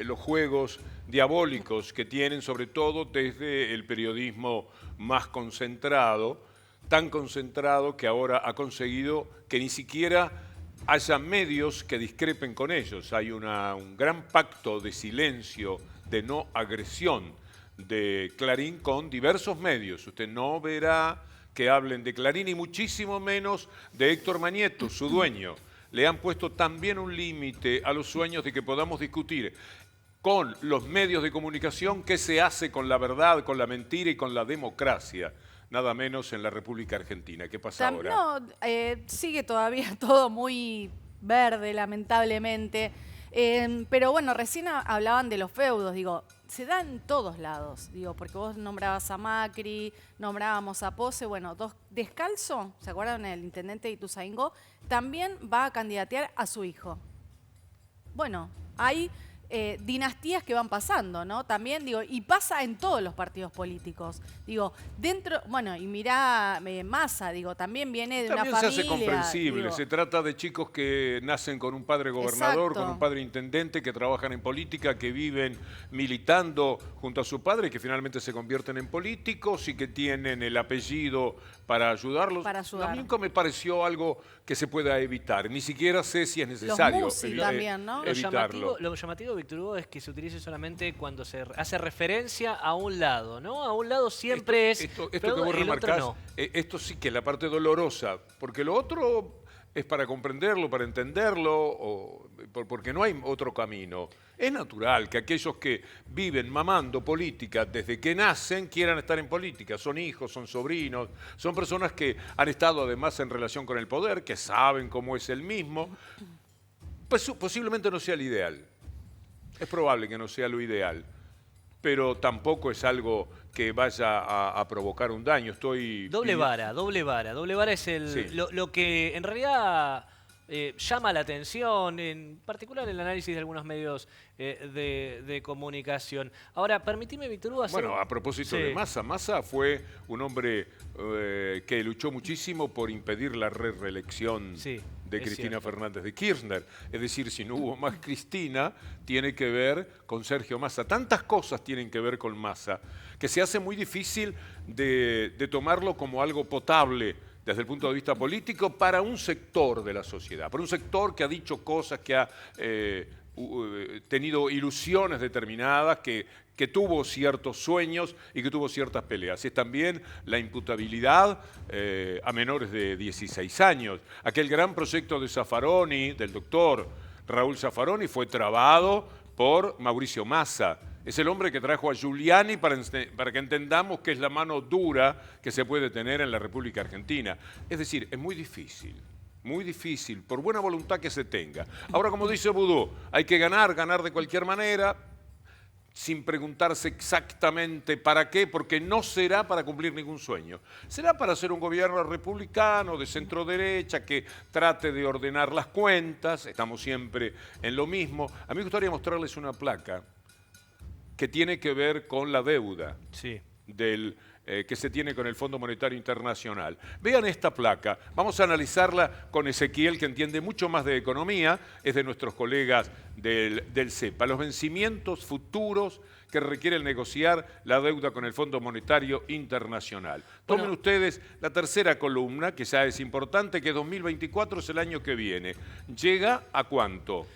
los juegos diabólicos que tienen, sobre todo desde el periodismo más concentrado, tan concentrado que ahora ha conseguido que ni siquiera haya medios que discrepen con ellos. Hay un gran pacto de silencio, de no agresión de Clarín con diversos medios. Usted no verá que hablen de Clarín y muchísimo menos de Héctor Manieto, su dueño. Le han puesto también un límite a los sueños de que podamos discutir con los medios de comunicación qué se hace con la verdad, con la mentira y con la democracia. Nada menos en la República Argentina. ¿Qué pasa ahora? No, sigue todavía todo muy verde, lamentablemente. Pero bueno, recién hablaban de los feudos, digo, se da en todos lados, digo, porque vos nombrabas a Macri, nombrábamos a Pose, bueno, Descalzo, ¿se acuerdan? El intendente de Ituzaingó, también va a candidatear a su hijo. Bueno, hay dinastías que van pasando, ¿no? También, digo, y pasa en todos los partidos políticos. Digo, dentro, bueno, y mirá Massa, digo, también viene de una familia. También se hace comprensible. Digo, Se trata de chicos que nacen con un padre gobernador, exacto, con un padre intendente, que trabajan en política, que viven militando junto a su padre, que finalmente se convierten en políticos y que tienen el apellido para ayudarlos. Para ayudar. A mí nunca me pareció algo que se pueda evitar. Ni siquiera sé si es necesario Musi también, ¿no? evitarlo. Lo llamativo, Víctor Hugo, es que se utilice solamente cuando se hace referencia a un lado, ¿no? A un lado siempre esto que feudo, vos el otro remarcás, no. esto sí que es la parte dolorosa, porque lo otro es para comprenderlo, para entenderlo, porque no hay otro camino. Es natural que aquellos que viven mamando política desde que nacen quieran estar en política. Son hijos, son sobrinos, son personas que han estado además en relación con el poder, que saben cómo es el mismo. Pues posiblemente no sea el ideal. Es probable que no sea lo ideal, pero tampoco es algo que vaya a provocar un daño. Doble vara es Sí. lo que en realidad llama la atención, en particular el análisis de algunos medios de comunicación. Ahora, permitime, Víctor Hugo, hacer... Bueno, a propósito de Massa, Massa fue un hombre que luchó muchísimo por impedir la reelección de Cristina Fernández de Kirchner. Es decir, si no hubo más Cristina, tiene que ver con Sergio Massa. Tantas cosas tienen que ver con Massa que se hace muy difícil de tomarlo como algo potable desde el punto de vista político para un sector de la sociedad, para un sector que ha dicho cosas, que ha tenido ilusiones determinadas, que tuvo ciertos sueños y que tuvo ciertas peleas. Es también la imputabilidad a menores de 16 años. Aquel gran proyecto de Zaffaroni, del doctor Raúl Zaffaroni, fue trabado por Mauricio Massa. Es el hombre que trajo a Giuliani para que entendamos qué es la mano dura que se puede tener en la República Argentina. Es decir, es muy difícil, por buena voluntad que se tenga. Ahora, como dice Boudou, hay que ganar de cualquier manera, sin preguntarse exactamente para qué, porque no será para cumplir ningún sueño. Será para hacer un gobierno republicano, de centro derecha, que trate de ordenar las cuentas. Estamos siempre en lo mismo. A mí me gustaría mostrarles una placa que tiene que ver con la deuda que se tiene con el Fondo Monetario Internacional. Vean esta placa, vamos a analizarla con Ezequiel, que entiende mucho más de economía, es de nuestros colegas del CEPA. Los vencimientos futuros que requieren negociar la deuda con el Fondo Monetario Internacional. Tomen ustedes la tercera columna, que ya es importante, que 2024 es el año que viene. ¿Llega a cuánto?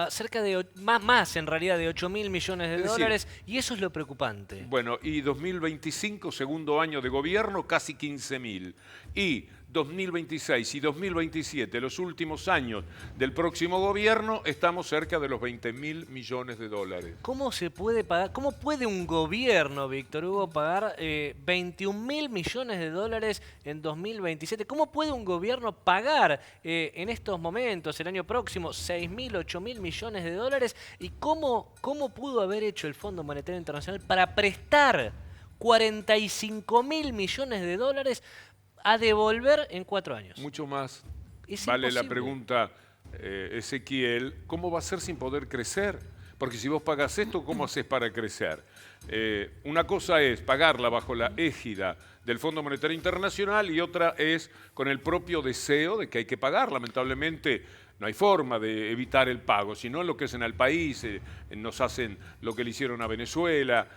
Cerca de, más en realidad, de 8.000 millones de dólares, y eso es lo preocupante. Bueno, y 2025, segundo año de gobierno, casi 15.000. Y 2026 y 2027, los últimos años del próximo gobierno, estamos cerca de los 20.000 millones de dólares. ¿Cómo se puede pagar? ¿Cómo puede un gobierno, Víctor Hugo, pagar 21.000 millones de dólares en 2027? ¿Cómo puede un gobierno pagar en estos momentos, el año próximo, 6.000, 8.000 millones de dólares? ¿Y cómo pudo haber hecho el Fondo Monetario Internacional para prestar 45.000 millones de dólares a devolver en 4 años? Mucho más. Es vale imposible. la pregunta, Ezequiel, ¿cómo va a ser sin poder crecer? Porque si vos pagás esto, ¿cómo haces para crecer? Una cosa es pagarla bajo la égida del Fondo Monetario Internacional y otra es con el propio deseo de que hay que pagar. Lamentablemente no hay forma de evitar el pago, sino lo que hacen al país, nos hacen lo que le hicieron a Venezuela,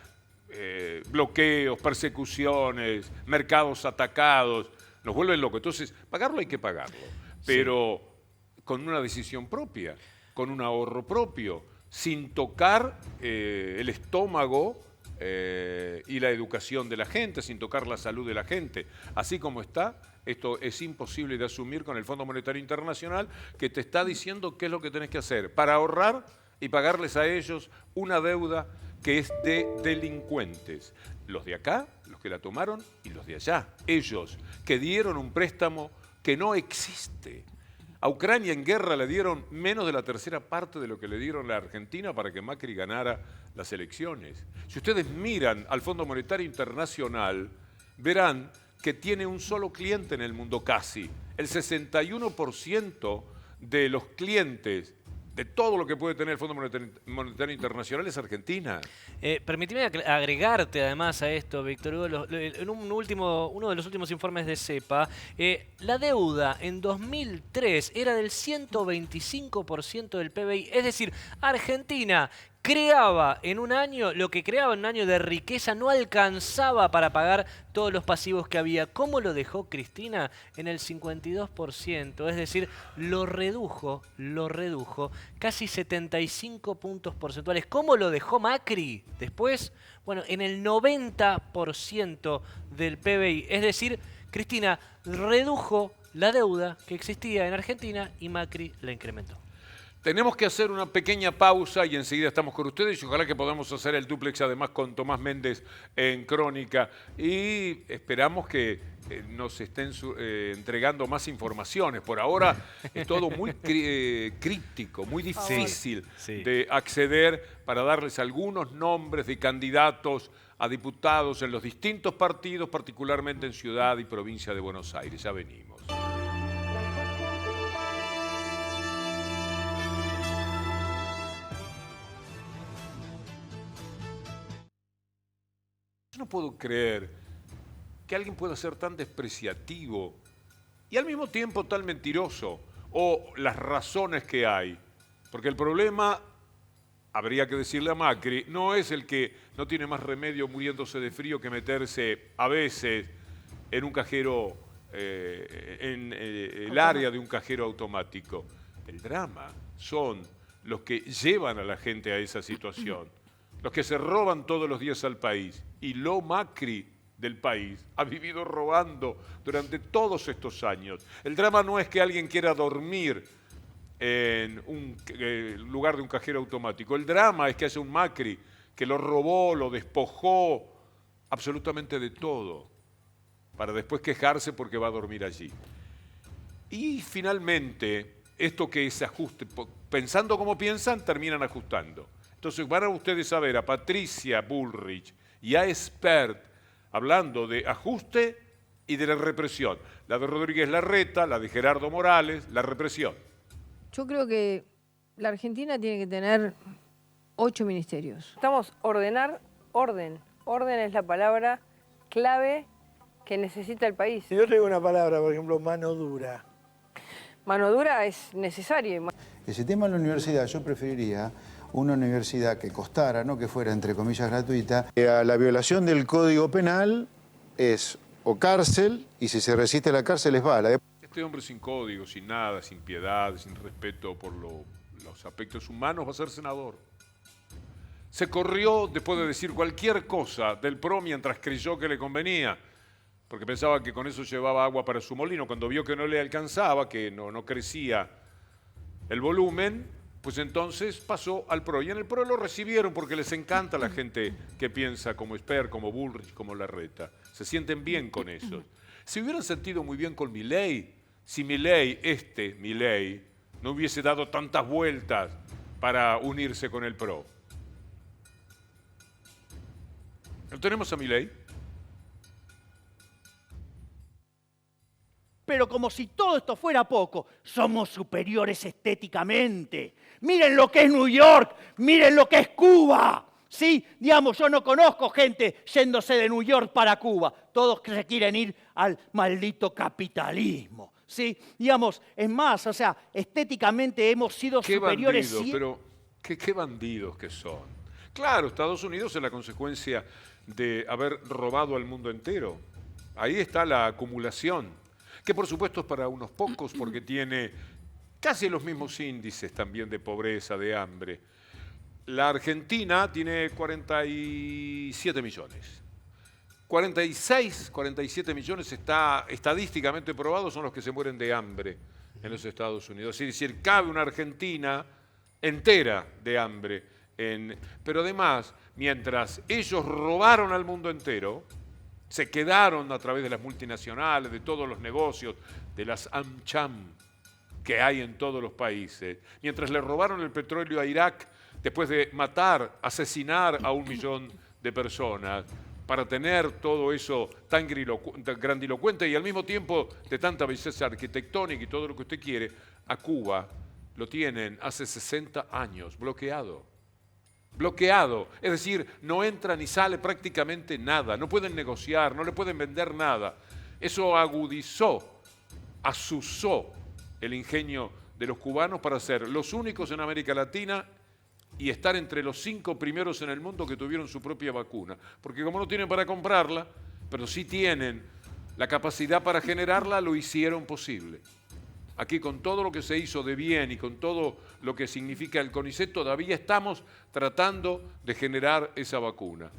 bloqueos, persecuciones, mercados atacados, nos vuelven locos. Entonces, pagarlo hay que pagarlo, pero con una decisión propia, con un ahorro propio, sin tocar el estómago y la educación de la gente, sin tocar la salud de la gente. Así como está, esto es imposible de asumir con el Fondo Monetario Internacional, que te está diciendo qué es lo que tenés que hacer para ahorrar y pagarles a ellos una deuda que es de delincuentes. Los de acá, los que la tomaron, y los de allá. Ellos que dieron un préstamo que no existe. A Ucrania en guerra le dieron menos de la tercera parte de lo que le dieron a la Argentina para que Macri ganara las elecciones. Si ustedes miran al Fondo Monetario Internacional, verán que tiene un solo cliente en el mundo casi. El 61% de los clientes de todo lo que puede tener el Fondo Monetario Internacional es Argentina. Permíteme agregarte además a esto, Víctor Hugo, en uno de los últimos informes de CEPA, la deuda en 2003 era del 125% del PBI, es decir, Argentina creaba en un año, lo que creaba en un año de riqueza no alcanzaba para pagar todos los pasivos que había. ¿Cómo lo dejó Cristina? En el 52%, es decir, lo redujo casi 75 puntos porcentuales. ¿Cómo lo dejó Macri después? Bueno, en el 90% del PBI, es decir, Cristina redujo la deuda que existía en Argentina y Macri la incrementó. Tenemos que hacer una pequeña pausa y enseguida estamos con ustedes y ojalá que podamos hacer el dúplex además con Tomás Méndez en Crónica y esperamos que nos estén entregando más informaciones. Por ahora es todo muy críptico, muy difícil de acceder para darles algunos nombres de candidatos a diputados en los distintos partidos, particularmente en Ciudad y Provincia de Buenos Aires. Ya venimos. No puedo creer que alguien pueda ser tan despreciativo y al mismo tiempo tan mentiroso, o las razones que hay. Porque el problema, habría que decirle a Macri, no es el que no tiene más remedio muriéndose de frío que meterse a veces en un cajero, en el área de un cajero automático. El drama son los que llevan a la gente a esa situación. Los que se roban todos los días al país. Y lo Macri del país ha vivido robando durante todos estos años. El drama no es que alguien quiera dormir en un lugar de un cajero automático. El drama es que hace un Macri que lo robó, lo despojó absolutamente de todo, para después quejarse porque va a dormir allí. Y finalmente, esto que es ajuste, pensando como piensan, terminan ajustando. Entonces van a ustedes a ver a Patricia Bullrich y a Espert hablando de ajuste y de la represión. La de Rodríguez Larreta, la de Gerardo Morales, la represión. Yo creo que la Argentina tiene que tener 8 ministerios. Estamos ordenar orden. Orden es la palabra clave que necesita el país. Si yo traigo una palabra, por ejemplo, mano dura. Mano dura es necesaria. Ese tema en la universidad yo preferiría una universidad que costara, no que fuera, entre comillas, gratuita. La violación del Código Penal es o cárcel, y si se resiste a la cárcel es bala. Este hombre sin código, sin nada, sin piedad, sin respeto por los aspectos humanos, va a ser senador. Se corrió después de decir cualquier cosa del PRO mientras creyó que le convenía, porque pensaba que con eso llevaba agua para su molino. Cuando vio que no le alcanzaba, que no crecía el volumen, pues entonces pasó al PRO. Y en el PRO lo recibieron porque les encanta la gente que piensa como Espert, como Bullrich, como Larreta. Se sienten bien con eso. Se hubieran sentido muy bien con Milei, si Milei, no hubiese dado tantas vueltas para unirse con el PRO. ¿No tenemos a Milei? Pero como si todo esto fuera poco, somos superiores estéticamente. Miren lo que es New York, miren lo que es Cuba. Sí, digamos, yo no conozco gente yéndose de New York para Cuba. Todos que se quieren ir al maldito capitalismo. Sí, digamos, es más, o sea, estéticamente hemos sido superiores. Bandidos, pero qué bandidos que son. Claro, Estados Unidos es la consecuencia de haber robado al mundo entero. Ahí está la acumulación, que por supuesto es para unos pocos porque tiene casi los mismos índices también de pobreza, de hambre. La Argentina tiene 47 millones. 46, 47 millones está estadísticamente probado, son los que se mueren de hambre en los Estados Unidos. Es decir, cabe una Argentina entera de hambre. Pero además, mientras ellos robaron al mundo entero, se quedaron a través de las multinacionales, de todos los negocios, de las AmCham, que hay en todos los países. Mientras le robaron el petróleo a Irak, después de matar, asesinar a 1 millón de personas, para tener todo eso tan grandilocuente y al mismo tiempo de tanta belleza arquitectónica y todo lo que usted quiere, a Cuba lo tienen hace 60 años bloqueado. Bloqueado, es decir, no entra ni sale prácticamente nada, no pueden negociar, no le pueden vender nada. Eso agudizó, azuzó el ingenio de los cubanos para ser los únicos en América Latina y estar entre los 5 primeros en el mundo que tuvieron su propia vacuna. Porque como no tienen para comprarla, pero sí tienen la capacidad para generarla, lo hicieron posible. Aquí con todo lo que se hizo de bien y con todo lo que significa el CONICET, todavía estamos tratando de generar esa vacuna.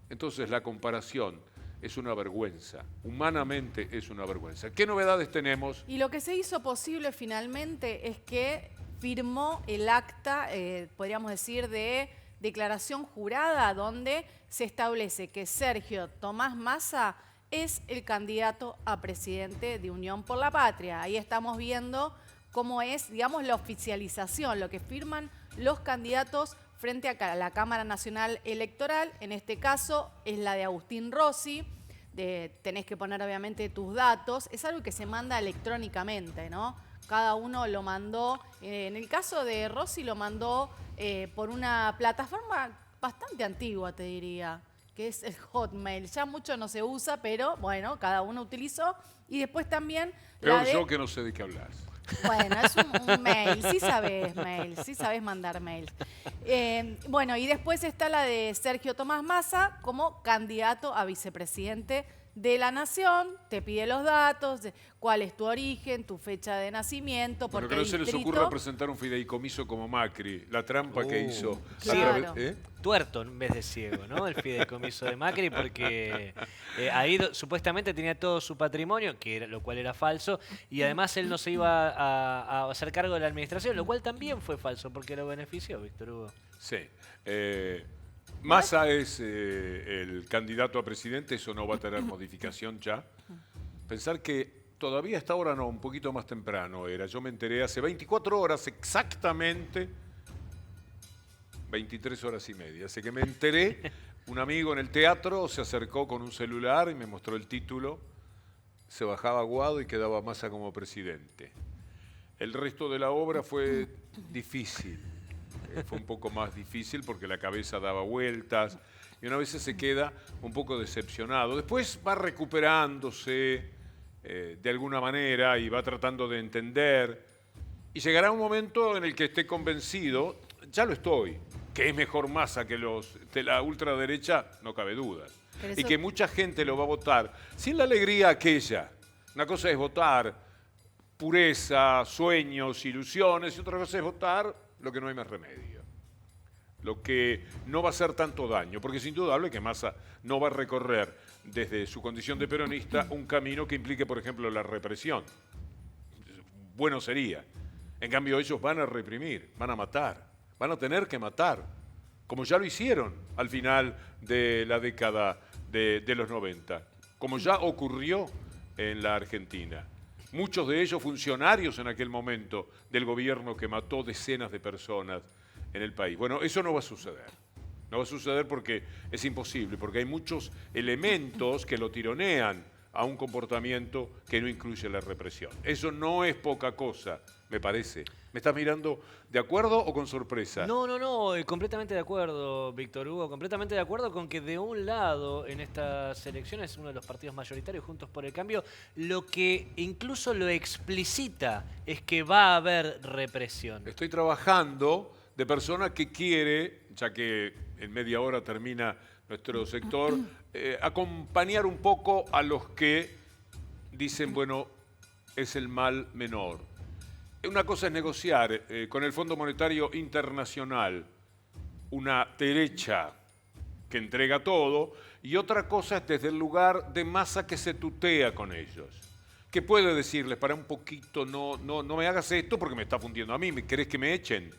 Entonces la comparación es una vergüenza, humanamente es una vergüenza. ¿Qué novedades tenemos? Y lo que se hizo posible finalmente es que firmó el acta, podríamos decir, de declaración jurada, donde se establece que Sergio Tomás Massa es el candidato a presidente de Unión por la Patria. Ahí estamos viendo cómo es, digamos, la oficialización, lo que firman los candidatos frente a la Cámara Nacional Electoral. En este caso es la de Agustín Rossi. Tenés que poner obviamente tus datos. Es algo que se manda electrónicamente, ¿no? Cada uno lo mandó, en el caso de Rossi lo mandó por una plataforma bastante antigua, te diría, que es el Hotmail. Ya mucho no se usa, pero bueno, cada uno utilizó. Y después también... Peor yo que no sé de qué hablas. Bueno, es un mail, sí sabés mandar mails. Bueno, y después está la de Sergio Tomás Massa como candidato a vicepresidente de la Nación. Te pide los datos, cuál es tu origen, tu fecha de nacimiento, por Bueno, qué que no se les distrito. ocurra presentar un fideicomiso como Macri, la trampa que hizo. Claro. Tuerto en vez de ciego, ¿no? El fideicomiso de Macri, porque ahí supuestamente tenía todo su patrimonio, lo cual era falso, y además él no se iba a hacer cargo de la administración, lo cual también fue falso, porque lo benefició, Víctor Hugo. Sí. Massa es el candidato a presidente, eso no va a tener modificación ya. Pensar que todavía hasta ahora no, un poquito más temprano era. Yo me enteré hace 24 horas exactamente, 23 horas y media. Así que me enteré, un amigo en el teatro se acercó con un celular y me mostró el título. Se bajaba Guado y quedaba Massa como presidente. El resto de la obra fue difícil. Fue un poco más difícil porque la cabeza daba vueltas y una vez se queda un poco decepcionado. Después va recuperándose de alguna manera y va tratando de entender y llegará un momento en el que esté convencido, ya lo estoy, que es mejor Massa que los de la ultraderecha, no cabe duda. Y que mucha gente lo va a votar sin la alegría aquella. Una cosa es votar pureza, sueños, ilusiones y otra cosa es votar lo que no hay más remedio, lo que no va a hacer tanto daño, porque es indudable que Massa no va a recorrer desde su condición de peronista un camino que implique, por ejemplo, la represión. Bueno sería. En cambio, ellos van a reprimir, van a matar, van a tener que matar, como ya lo hicieron al final de la década de los 90, como ya ocurrió en la Argentina. Muchos de ellos funcionarios en aquel momento del gobierno que mató decenas de personas en el país. Bueno, eso no va a suceder. No va a suceder porque es imposible, porque hay muchos elementos que lo tironean a un comportamiento que no incluye la represión. Eso no es poca cosa, me parece. ¿Me estás mirando de acuerdo o con sorpresa? No, completamente de acuerdo, Víctor Hugo, completamente de acuerdo con que de un lado en estas elecciones uno de los partidos mayoritarios, Juntos por el Cambio, lo que incluso lo explicita es que va a haber represión. Estoy trabajando de persona que quiere, ya que en media hora termina nuestro sector, acompañar un poco a los que dicen, bueno, es el mal menor. Una cosa es negociar con el Fondo Monetario Internacional una derecha que entrega todo y otra cosa es desde el lugar de Massa que se tutea con ellos. ¿Qué puede decirles? Para un poquito, no me hagas esto porque me está fundiendo a mí. ¿Querés que me echen?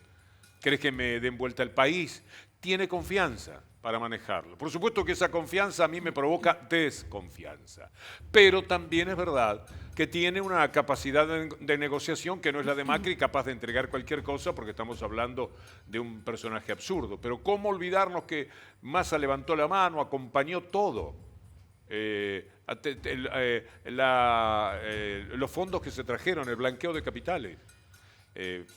¿Querés que me den vuelta al país? tiene confianza para manejarlo. Por supuesto que esa confianza a mí me provoca desconfianza, pero también es verdad que tiene una capacidad de negociación que no es la de Macri, capaz de entregar cualquier cosa, porque estamos hablando de un personaje absurdo. Pero ¿cómo olvidarnos que Massa levantó la mano, acompañó todo? Los fondos que se trajeron, el blanqueo de capitales.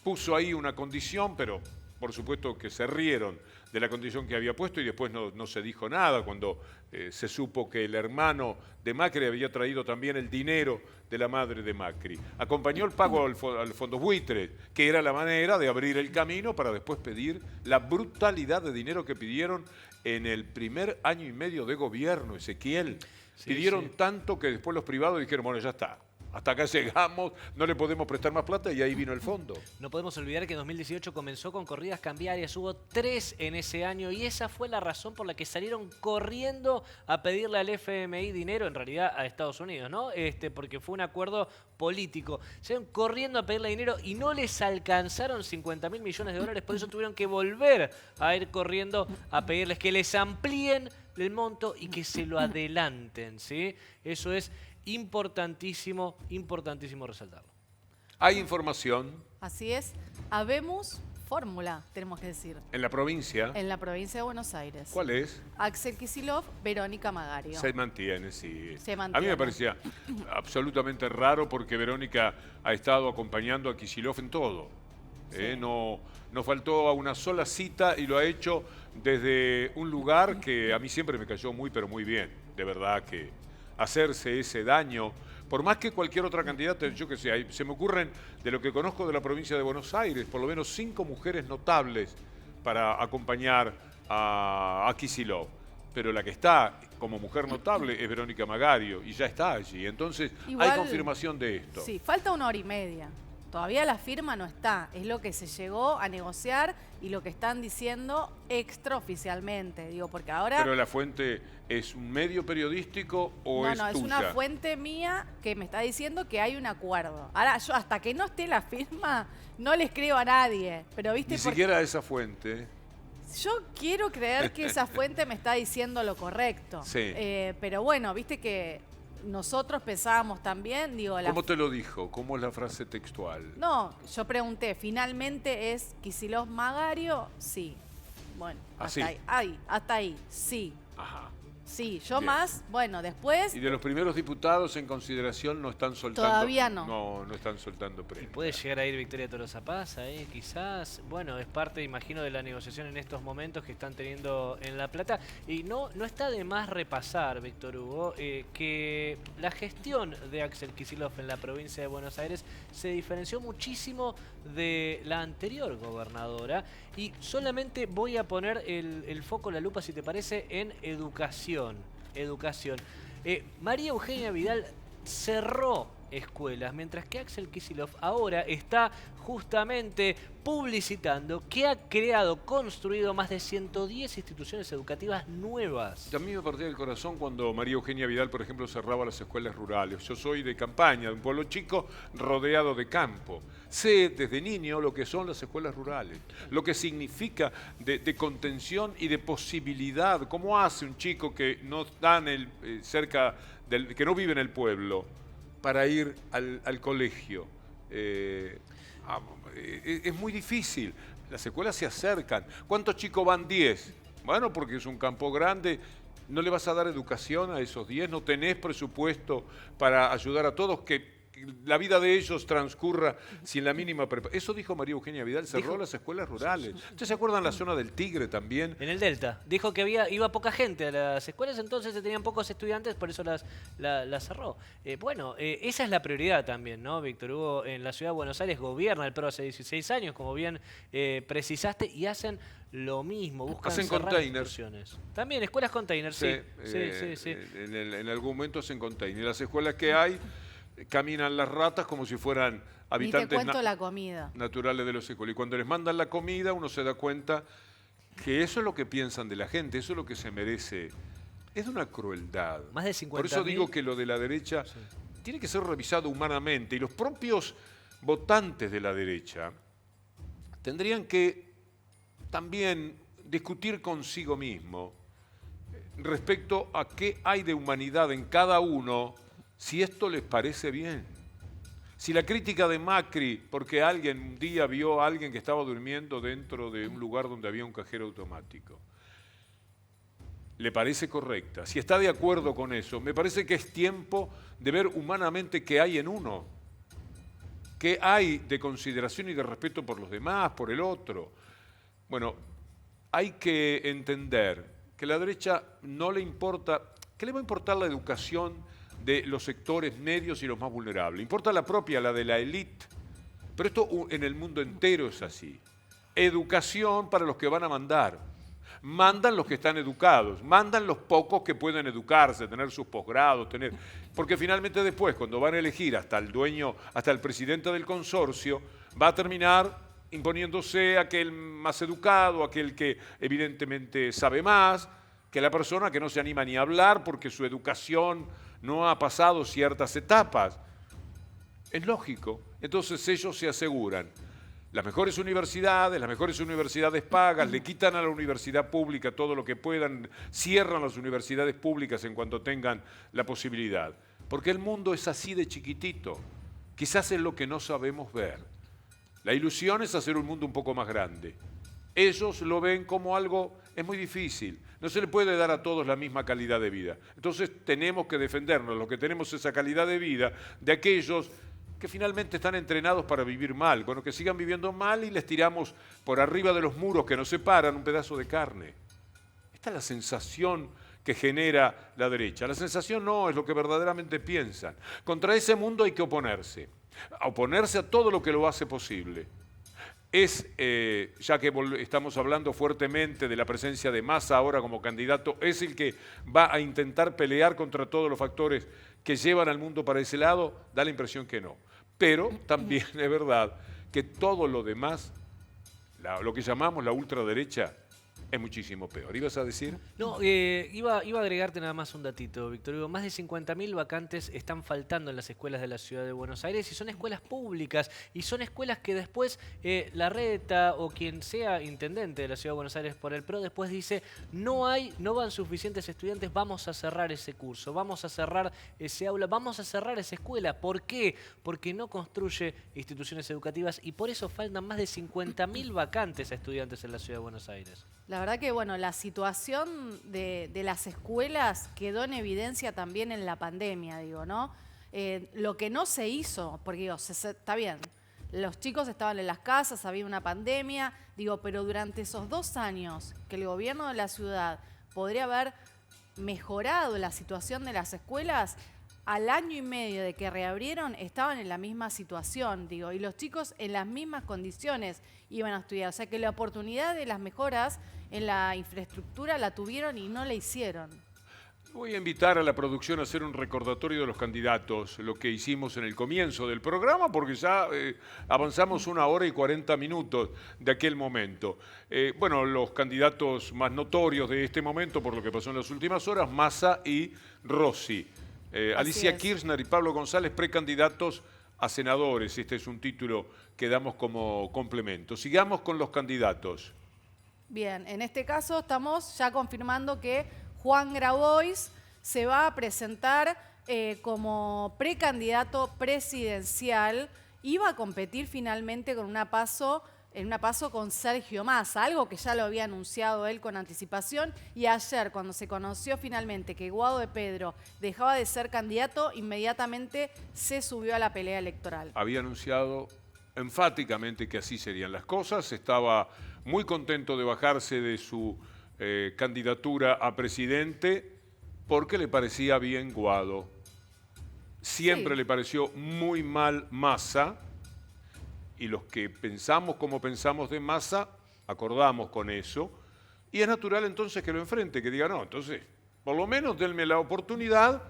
Puso ahí una condición, pero por supuesto que se rieron de la condición que había puesto y después no se dijo nada cuando se supo que el hermano de Macri había traído también el dinero de la madre de Macri. Acompañó el pago al fondo buitre, que era la manera de abrir el camino para después pedir la brutalidad de dinero que pidieron en el primer año y medio de gobierno, Ezequiel. Pidieron tanto que después los privados dijeron, bueno, ya está. Hasta acá llegamos, no le podemos prestar más plata y ahí vino el fondo. No podemos olvidar que 2018 comenzó con corridas cambiarias, hubo 3 en ese año y esa fue la razón por la que salieron corriendo a pedirle al FMI dinero, en realidad a Estados Unidos, ¿no? Porque fue un acuerdo político. Salieron corriendo a pedirle dinero y no les alcanzaron 50.000 millones de dólares, por eso tuvieron que volver a ir corriendo a pedirles que les amplíen el monto y que se lo adelanten, ¿sí? Eso es importantísimo, importantísimo resaltarlo. Hay información. Así es. Habemos fórmula, tenemos que decir. En la provincia. En la provincia de Buenos Aires. ¿Cuál es? Axel Kicillof, Verónica Magario. Se mantiene, sí. Se mantiene. A mí me parecía absolutamente raro porque Verónica ha estado acompañando a Kicillof en todo. Sí. No faltó a una sola cita y lo ha hecho desde un lugar que a mí siempre me cayó muy, pero muy bien. De verdad que hacerse ese daño, por más que cualquier otra candidata, yo que sé, se me ocurren, de lo que conozco de la provincia de Buenos Aires, por lo menos 5 mujeres notables para acompañar a Kicillof. Pero la que está como mujer notable es Verónica Magario y ya está allí. Entonces, igual, hay confirmación de esto. Sí, falta 1 hora y media. Todavía la firma no está, es lo que se llegó a negociar y lo que están diciendo extraoficialmente, digo, porque ahora... ¿Pero la fuente es un medio periodístico o es tuya? No, es una fuente mía que me está diciendo que hay un acuerdo. Ahora, yo hasta que no esté la firma, no les creo a nadie, pero viste... Ni siquiera a esa fuente. Yo quiero creer que esa fuente me está diciendo lo correcto. Sí. Pero bueno, viste que... Nosotros pensábamos también, digo... ¿Cómo te lo dijo? ¿Cómo es la frase textual? No, yo pregunté, ¿finalmente es Kicillof Magario? Sí. Bueno, hasta ahí, sí. Ajá. Sí, yo Bien. más, bueno, después... ¿Y de los primeros diputados en consideración no están soltando? Todavía no. No están soltando premios. ¿Y puede llegar a ir Victoria Tolosa Paz ahí quizás? Bueno, es parte, imagino, de la negociación en estos momentos que están teniendo en La Plata. Y no está de más repasar, Víctor Hugo, que la gestión de Axel Kicillof en la provincia de Buenos Aires se diferenció muchísimo de la anterior gobernadora. Y solamente voy a poner el foco, la lupa, si te parece, en educación. María Eugenia Vidal cerró escuelas, mientras que Axel Kicillof ahora está justamente publicitando que ha construido más de 110 instituciones educativas nuevas. A mí me partía el corazón cuando María Eugenia Vidal, por ejemplo, cerraba las escuelas rurales. Yo soy de campaña, de un pueblo chico rodeado de campo. Sé desde niño lo que son las escuelas rurales, lo que significa de contención y de posibilidad. ¿Cómo hace un chico que no está que no vive en el pueblo para ir al colegio? Es muy difícil. Las escuelas se acercan. ¿Cuántos chicos van? 10. Bueno, porque es un campo grande. ¿No le vas a dar educación a esos 10? ¿No tenés presupuesto para ayudar a todos que la vida de ellos transcurra sin la mínima preparación? Eso dijo María Eugenia Vidal, cerró las escuelas rurales. ¿Ustedes se acuerdan la zona del Tigre también? En el Delta. Dijo que iba poca gente a las escuelas, entonces se tenían pocos estudiantes, por eso las cerró. Esa es la prioridad también, ¿no, Víctor Hugo? En la ciudad de Buenos Aires gobierna el PRO hace 16 años, como bien precisaste, y hacen lo mismo, buscan hacen cerrar containers. instituciones. También escuelas containers, sí. En algún momento hacen containers. Las escuelas que hay... caminan las ratas como si fueran habitantes Ni te cuento la comida. naturales de los escuelas. Y cuando les mandan la comida, uno se da cuenta que eso es lo que piensan de la gente, eso es lo que se merece. Es de una crueldad. Más de 50.000. Por eso digo que lo de la derecha tiene que ser revisado humanamente. Y los propios votantes de la derecha tendrían que también discutir consigo mismo respecto a qué hay de humanidad en cada uno, si esto les parece bien. Si la crítica de Macri, porque alguien un día vio a alguien que estaba durmiendo dentro de un lugar donde había un cajero automático, le parece correcta, si está de acuerdo con eso, me parece que es tiempo de ver humanamente qué hay en uno, qué hay de consideración y de respeto por los demás, por el otro. Bueno, hay que entender que a la derecha no le importa, ¿qué le va a importar la educación de los sectores medios y los más vulnerables? Importa la propia, la de la élite. Pero esto en el mundo entero es así. Educación para los que van a mandar. Mandan los que están educados, mandan los pocos que pueden educarse, tener sus posgrados, porque finalmente después, cuando van a elegir hasta el dueño, hasta el presidente del consorcio, va a terminar imponiéndose aquel más educado, aquel que evidentemente sabe más, que la persona que no se anima ni a hablar porque su educación no ha pasado ciertas etapas. Es lógico. Entonces ellos se aseguran las mejores universidades pagas, le quitan a la universidad pública todo lo que puedan, cierran las universidades públicas en cuanto tengan la posibilidad. Porque el mundo es así de chiquitito. Quizás es lo que no sabemos ver. La ilusión es hacer un mundo un poco más grande. Ellos lo ven como algo, es muy difícil. No se le puede dar a todos la misma calidad de vida. Entonces tenemos que defendernos, los que tenemos esa calidad de vida, de aquellos que finalmente están entrenados para vivir mal. Bueno, que sigan viviendo mal y les tiramos por arriba de los muros que nos separan un pedazo de carne. Esta es la sensación que genera la derecha. La sensación no es lo que verdaderamente piensan. Contra ese mundo hay que oponerse. Oponerse a todo lo que lo hace posible. Ya que estamos hablando fuertemente de la presencia de Massa ahora como candidato, es el que va a intentar pelear contra todos los factores que llevan al mundo para ese lado, da la impresión que no. Pero también es verdad que todo lo demás, lo que llamamos la ultraderecha, es muchísimo peor. ¿Ibas a decir? No, iba a agregarte nada más un datito, Víctor Hugo. Más de 50.000 vacantes están faltando en las escuelas de la Ciudad de Buenos Aires y son escuelas públicas y son escuelas que después Larreta o quien sea intendente de la Ciudad de Buenos Aires por el PRO después dice no van suficientes estudiantes, vamos a cerrar ese curso, vamos a cerrar ese aula, vamos a cerrar esa escuela. ¿Por qué? Porque no construye instituciones educativas y por eso faltan más de 50.000 vacantes a estudiantes en la Ciudad de Buenos Aires. La verdad que, bueno, la situación de las escuelas quedó en evidencia también en la pandemia, digo, ¿no? Lo que no se hizo, porque digo, está bien, los chicos estaban en las casas, había una pandemia, digo, pero durante esos 2 años que el gobierno de la ciudad podría haber mejorado la situación de las escuelas, al año y medio de que reabrieron estaban en la misma situación, digo, y los chicos en las mismas condiciones iban a estudiar. O sea que la oportunidad de las mejoras en la infraestructura la tuvieron y no la hicieron. Voy a invitar a la producción a hacer un recordatorio de los candidatos, lo que hicimos en el comienzo del programa, porque ya avanzamos 1 hora y 40 minutos de aquel momento. Bueno, los candidatos más notorios de este momento, por lo que pasó en las últimas horas, Massa y Rossi. Alicia Kirchner y Pablo González, precandidatos a senadores. Este es un título que damos como complemento. Sigamos con los candidatos. Bien, en este caso estamos ya confirmando que Juan Grabois se va a presentar como precandidato presidencial y va a competir finalmente con en una PASO con Sergio Massa, algo que ya lo había anunciado él con anticipación, y ayer cuando se conoció finalmente que Guado de Pedro dejaba de ser candidato, inmediatamente se subió a la pelea electoral. Había anunciado enfáticamente que así serían las cosas, estaba muy contento de bajarse de su candidatura a presidente porque le parecía bien Guado. Siempre le pareció muy mal Massa. Y los que pensamos como pensamos de Massa, acordamos con eso. Y es natural entonces que lo enfrente, que diga, no, entonces, por lo menos denme la oportunidad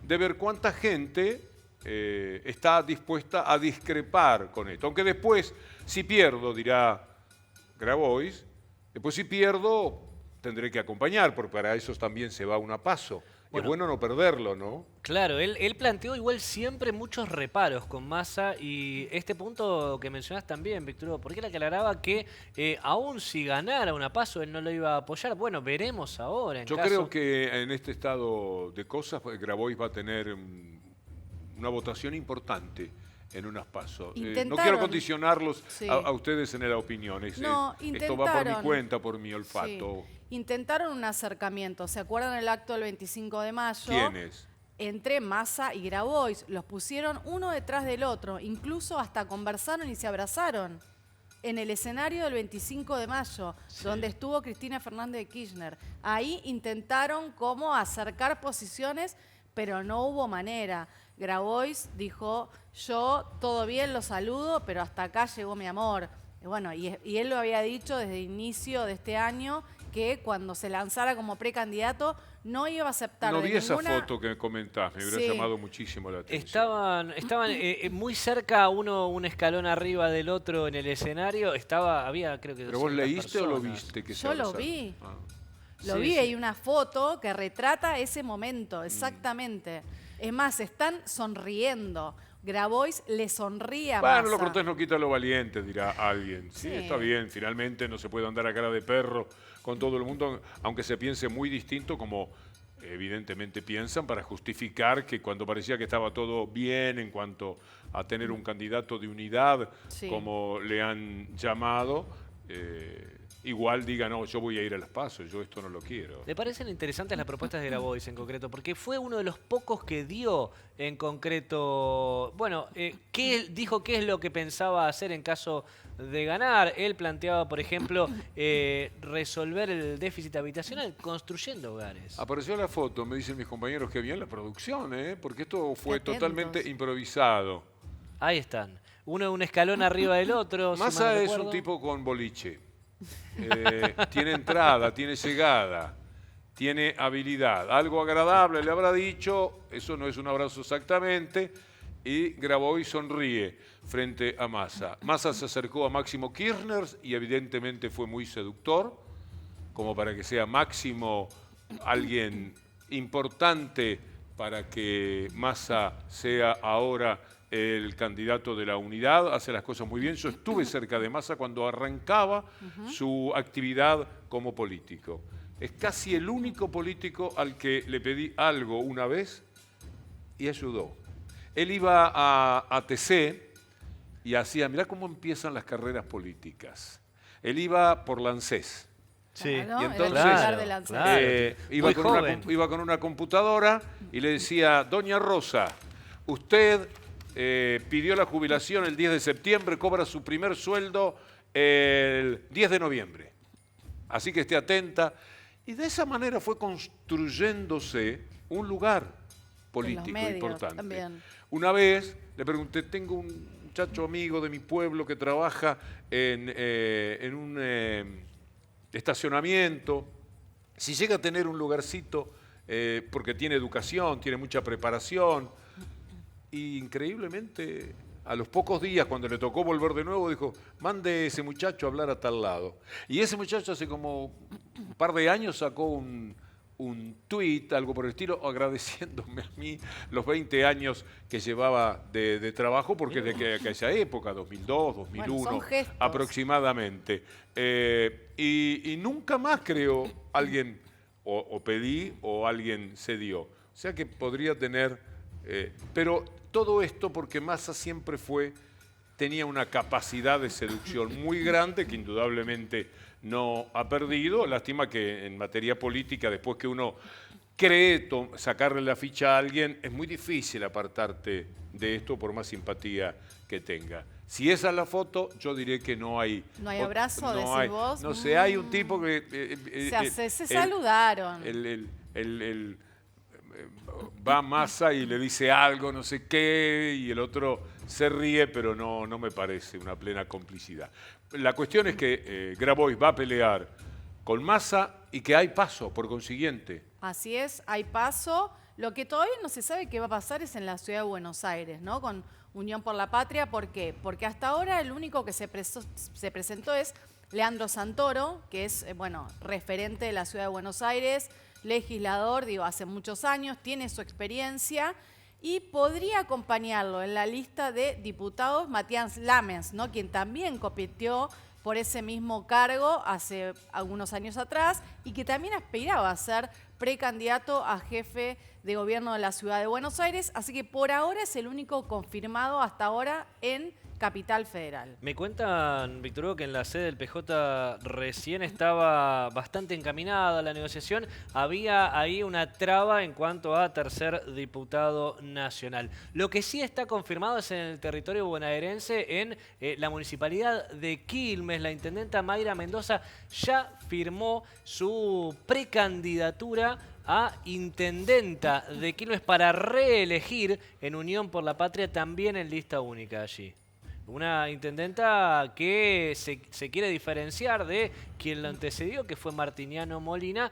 de ver cuánta gente está dispuesta a discrepar con esto. Aunque después, si pierdo, dirá Grabois, después si pierdo, tendré que acompañar, porque para eso también se va una PASO. Es bueno no perderlo, ¿no? Claro, él planteó igual siempre muchos reparos con Massa y este punto que mencionás también, Víctor Hugo, porque él aclaraba que aún si ganara una PASO él no lo iba a apoyar. Bueno, veremos ahora. Yo creo que en este estado de cosas Grabois va a tener una votación importante en unas PASO. No quiero condicionarlos a ustedes en las opiniones. No, esto va por mi cuenta, por mi olfato. Sí. Intentaron un acercamiento. ¿Se acuerdan el acto del 25 de mayo? ¿Quiénes? Entre Massa y Grabois. Los pusieron uno detrás del otro. Incluso hasta conversaron y se abrazaron en el escenario del 25 de mayo, donde estuvo Cristina Fernández de Kirchner. Ahí intentaron como acercar posiciones, pero no hubo manera. Grabois dijo, yo todo bien, lo saludo, pero hasta acá llegó mi amor. Y bueno, y él lo había dicho desde el inicio de este año, que cuando se lanzara como precandidato no iba a aceptar. No vi esa foto que comentás, me hubiera llamado muchísimo la atención. Estaban muy cerca uno, un escalón arriba del otro en el escenario. Había creo que ¿Pero vos leíste personas. o lo viste? Que Yo lo vi. Lo vi, hay una foto que retrata ese momento, exactamente. Es más, están sonriendo. Grabois le sonríe a Massa. Bueno, lo cortés no quita lo valiente, dirá alguien. Sí, está bien, finalmente no se puede andar a cara de perro con todo el mundo, aunque se piense muy distinto como evidentemente piensan, para justificar que cuando parecía que estaba todo bien en cuanto a tener un candidato de unidad, como le han llamado, igual diga, no, yo voy a ir a las PASO, yo esto no lo quiero. ¿Le parecen interesantes las propuestas de Grabois en concreto? Porque fue uno de los pocos que dio en concreto, bueno, dijo qué es lo que pensaba hacer en caso de ganar. Él planteaba, por ejemplo, resolver el déficit habitacional construyendo hogares. Apareció la foto, me dicen mis compañeros que bien la producción, porque esto fue totalmente improvisado. Ahí están. Uno un escalón arriba del otro. Massa es un tipo con boliche. Tiene entrada, tiene llegada, tiene habilidad. Algo agradable le habrá dicho, eso no es un abrazo exactamente, y Grabois sonríe frente a Massa. Massa se acercó a Máximo Kirchner y evidentemente fue muy seductor, como para que sea Máximo alguien importante para que Massa sea ahora el candidato de la unidad, hace las cosas muy bien. Yo estuve cerca de Massa cuando arrancaba su actividad como político. Es casi el único político al que le pedí algo una vez y ayudó. Él iba a TC y hacía, mirá cómo empiezan las carreras políticas. Él iba por la ANSES. Sí. Y entonces iba con una computadora y le decía, doña Rosa, usted pidió la jubilación el 10 de septiembre, cobra su primer sueldo el 10 de noviembre. Así que esté atenta. Y de esa manera fue construyéndose un lugar político importante. También. Una vez le pregunté, tengo un muchacho amigo de mi pueblo que trabaja en un estacionamiento. Si llega a tener un lugarcito, porque tiene educación, tiene mucha preparación, y increíblemente, a los pocos días, cuando le tocó volver de nuevo, dijo, mande ese muchacho a hablar a tal lado. Y ese muchacho hace como un par de años sacó un tuit, algo por el estilo, agradeciéndome a mí los 20 años que llevaba de trabajo, porque de aquella época, 2002, 2001, aproximadamente. Y nunca más, creo, alguien o pedí o alguien cedió. O sea que podría tener... pero todo esto porque Massa siempre tenía una capacidad de seducción muy grande que indudablemente no ha perdido. Lástima que en materia política, después que uno cree sacarle la ficha a alguien, es muy difícil apartarte de esto por más simpatía que tenga. Si esa es la foto, yo diré que no hay... No hay abrazo, decís vos. No sé, hay un tipo que... se saludaron. Va Massa y le dice algo, no sé qué, y el otro se ríe, pero no me parece una plena complicidad. La cuestión es que Grabois va a pelear con Massa y que hay paso, por consiguiente. Así es, hay paso. Lo que todavía no se sabe qué va a pasar es en la ciudad de Buenos Aires, ¿no? Con Unión por la Patria. ¿Por qué? Porque hasta ahora el único que se presentó es Leandro Santoro, que es, referente de la ciudad de Buenos Aires. legislador, digo, hace muchos años, tiene su experiencia y podría acompañarlo en la lista de diputados Matías Lamens, ¿no? Quien también compitió por ese mismo cargo hace algunos años atrás y que también aspiraba a ser precandidato a jefe de gobierno de la ciudad de Buenos Aires, así que por ahora es el único confirmado hasta ahora en Capital Federal. Me cuentan, Víctor Hugo, que en la sede del PJ recién estaba bastante encaminada la negociación. Había ahí una traba en cuanto a tercer diputado nacional. Lo que sí está confirmado es en el territorio bonaerense, en la municipalidad de Quilmes. La intendenta Mayra Mendoza ya firmó su precandidatura a intendenta de Quilmes para reelegir en Unión por la Patria, también en lista única allí. Una intendenta que se quiere diferenciar de quien lo antecedió, que fue Martiniano Molina,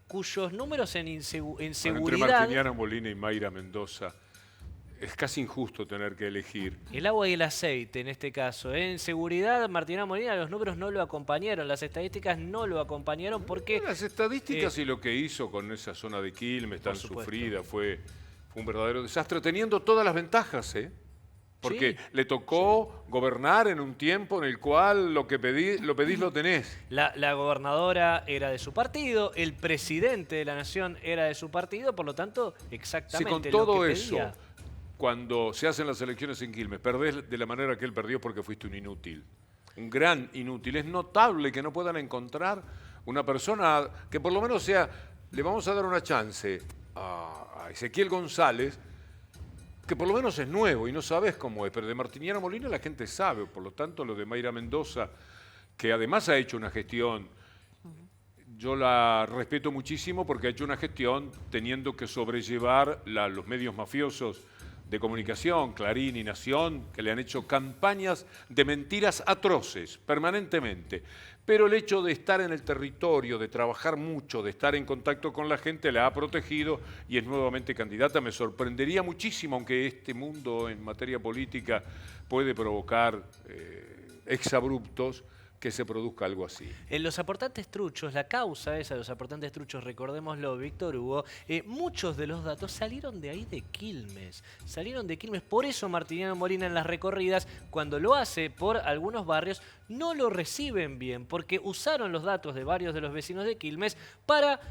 cuyos números en seguridad... Entre Martiniano Molina y Mayra Mendoza es casi injusto tener que elegir. El agua y el aceite en este caso. En seguridad, Martiniano Molina, los números no lo acompañaron, las estadísticas no lo acompañaron porque... Las estadísticas y lo que hizo con esa zona de Quilmes tan sufrida fue un verdadero desastre, teniendo todas las ventajas, ¿eh? Porque le tocó gobernar en un tiempo en el cual lo pedís lo tenés. La gobernadora era de su partido, el presidente de la nación era de su partido, por lo tanto, exactamente con todo lo que eso, pedía. cuando se hacen las elecciones en Quilmes, perdés de la manera que él perdió porque fuiste un inútil. Un gran inútil. Es notable que no puedan encontrar una persona que por lo menos sea... Le vamos a dar una chance a Ezequiel González, que por lo menos es nuevo y no sabes cómo es, pero de Martiniano Molina la gente sabe, por lo tanto lo de Mayra Mendoza, que además ha hecho una gestión, yo la respeto muchísimo porque ha hecho una gestión teniendo que sobrellevar los medios mafiosos de comunicación, Clarín y Nación, que le han hecho campañas de mentiras atroces permanentemente. Pero el hecho de estar en el territorio, de trabajar mucho, de estar en contacto con la gente, la ha protegido y es nuevamente candidata. Me sorprendería muchísimo, aunque este mundo en materia política puede provocar exabruptos, que se produzca algo así. En los aportantes truchos, la causa esa de los aportantes truchos, recordémoslo, Víctor Hugo, muchos de los datos salieron de ahí de Quilmes. Salieron de Quilmes, por eso Martiniano Molina en las recorridas, cuando lo hace por algunos barrios, no lo reciben bien, porque usaron los datos de varios de los vecinos de Quilmes para,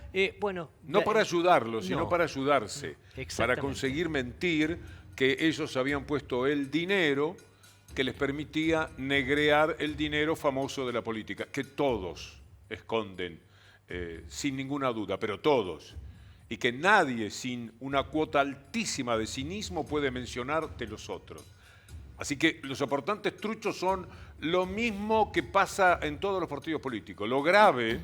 bueno... No para ayudarlos, sino para ayudarse, para conseguir mentir que ellos habían puesto el dinero que les permitía negrear el dinero famoso de la política, que todos esconden, sin ninguna duda, pero todos. Y que nadie sin una cuota altísima de cinismo puede mencionar de los otros. Así que los aportantes truchos son lo mismo que pasa en todos los partidos políticos. Lo grave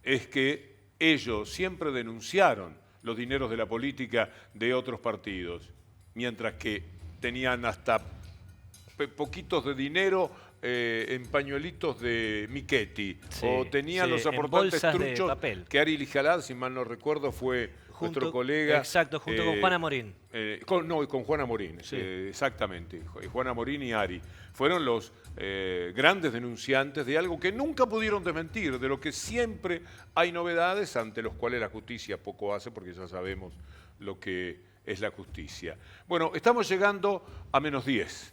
es que ellos siempre denunciaron los dineros de la política de otros partidos, mientras que tenían hasta poquitos de dinero en pañuelitos de Michetti, o tenían los aportantes truchos que Ari Lijalad, si mal no recuerdo, fue nuestro colega. Exacto, junto con Juana Morín. Con Juana Morín, exactamente. Juana Morín y Ari fueron los grandes denunciantes de algo que nunca pudieron desmentir, de lo que siempre hay novedades ante los cuales la justicia poco hace, porque ya sabemos lo que es la justicia. Bueno, estamos llegando a -10.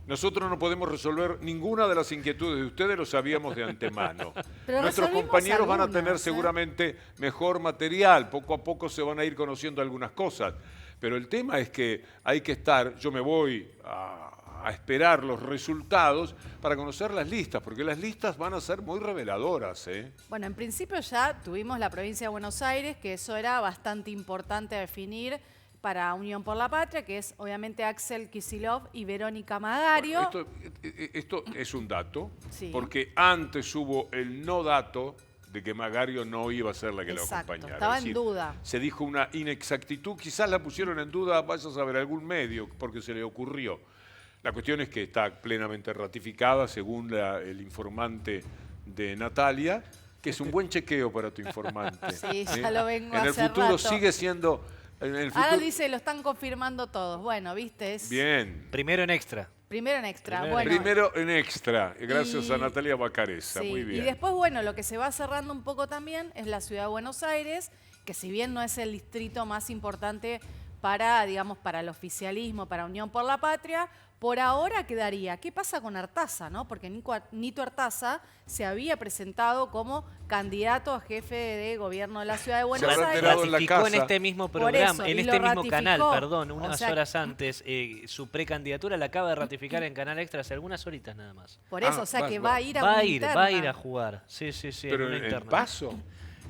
Nosotros no podemos resolver ninguna de las inquietudes de ustedes, lo sabíamos de antemano. Nuestros compañeros van a tener seguramente mejor material, poco a poco se van a ir conociendo algunas cosas. Pero el tema es que hay que estar, yo me voy a esperar los resultados para conocer las listas, porque las listas van a ser muy reveladoras, ¿eh? Bueno, en principio ya tuvimos la provincia de Buenos Aires, que eso era bastante importante a definir para Unión por la Patria, que es obviamente Axel Kicillof y Verónica Magario. Bueno, esto es un dato, porque antes hubo el no dato de que Magario no iba a ser la que lo acompañara. Estaba en duda. Se dijo una inexactitud, quizás la pusieron en duda, vaya a saber, algún medio, porque se le ocurrió. La cuestión es que está plenamente ratificada, según el informante de Natalia, que es un buen chequeo para tu informante. Sí, ya lo vengo en el hace futuro rato. sigue siendo... Ahora dice, lo están confirmando todos. Bueno, ¿viste? Bien. Primero en extra. Primero en extra. Primero en extra, gracias a Natalia Bacareza. Sí, muy bien. Y después, bueno, lo que se va cerrando un poco también es la ciudad de Buenos Aires, que si bien no es el distrito más importante para, digamos, para el oficialismo, para Unión por la Patria, por ahora quedaría. ¿Qué pasa con Artaza, no? Porque Nito Artaza se había presentado como candidato a jefe de gobierno de la ciudad de Buenos Aires. Ratificó en este mismo programa, en este mismo canal, perdón, O unas sea, horas antes, su precandidatura la acaba de ratificar en Canal Extra hace algunas horitas nada más. Por eso, o sea que va a ir a va una a ir, interna. va a ir a jugar. Sí, Pero en una en interna. Paso.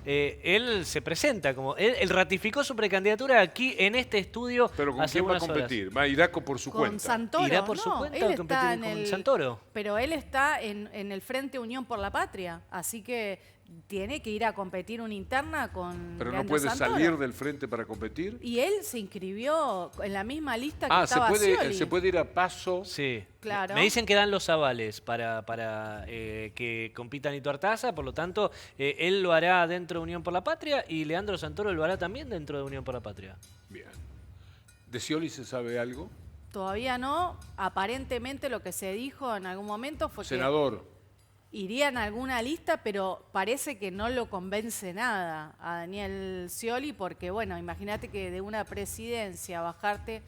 Él se presenta como... Él ratificó su precandidatura aquí en este estudio. ¿Pero con hace quién va a unas horas. competir? ¿Va Iraco por su Con cuenta? Santoro, ¿Irá por su no, cuenta él o está competir en con el, Santoro? Pero él está en el Frente Unión por la Patria, así que tiene que ir a competir una interna con ¿Pero no Leandro puede Santoro. salir del frente para competir? Y él se inscribió en la misma lista que estaba Scioli. se puede ir a Paso. Sí. Claro. Me dicen que dan los avales para que compita Nito Artaza, por lo tanto, él lo hará dentro de Unión por la Patria y Leandro Santoro lo hará también dentro de Unión por la Patria. Bien. ¿De Scioli se sabe algo? Todavía no. Aparentemente lo que se dijo en algún momento fue Senador. que irían a alguna lista, pero parece que no lo convence nada a Daniel Scioli, porque, bueno, imagínate que de una presidencia bajarte,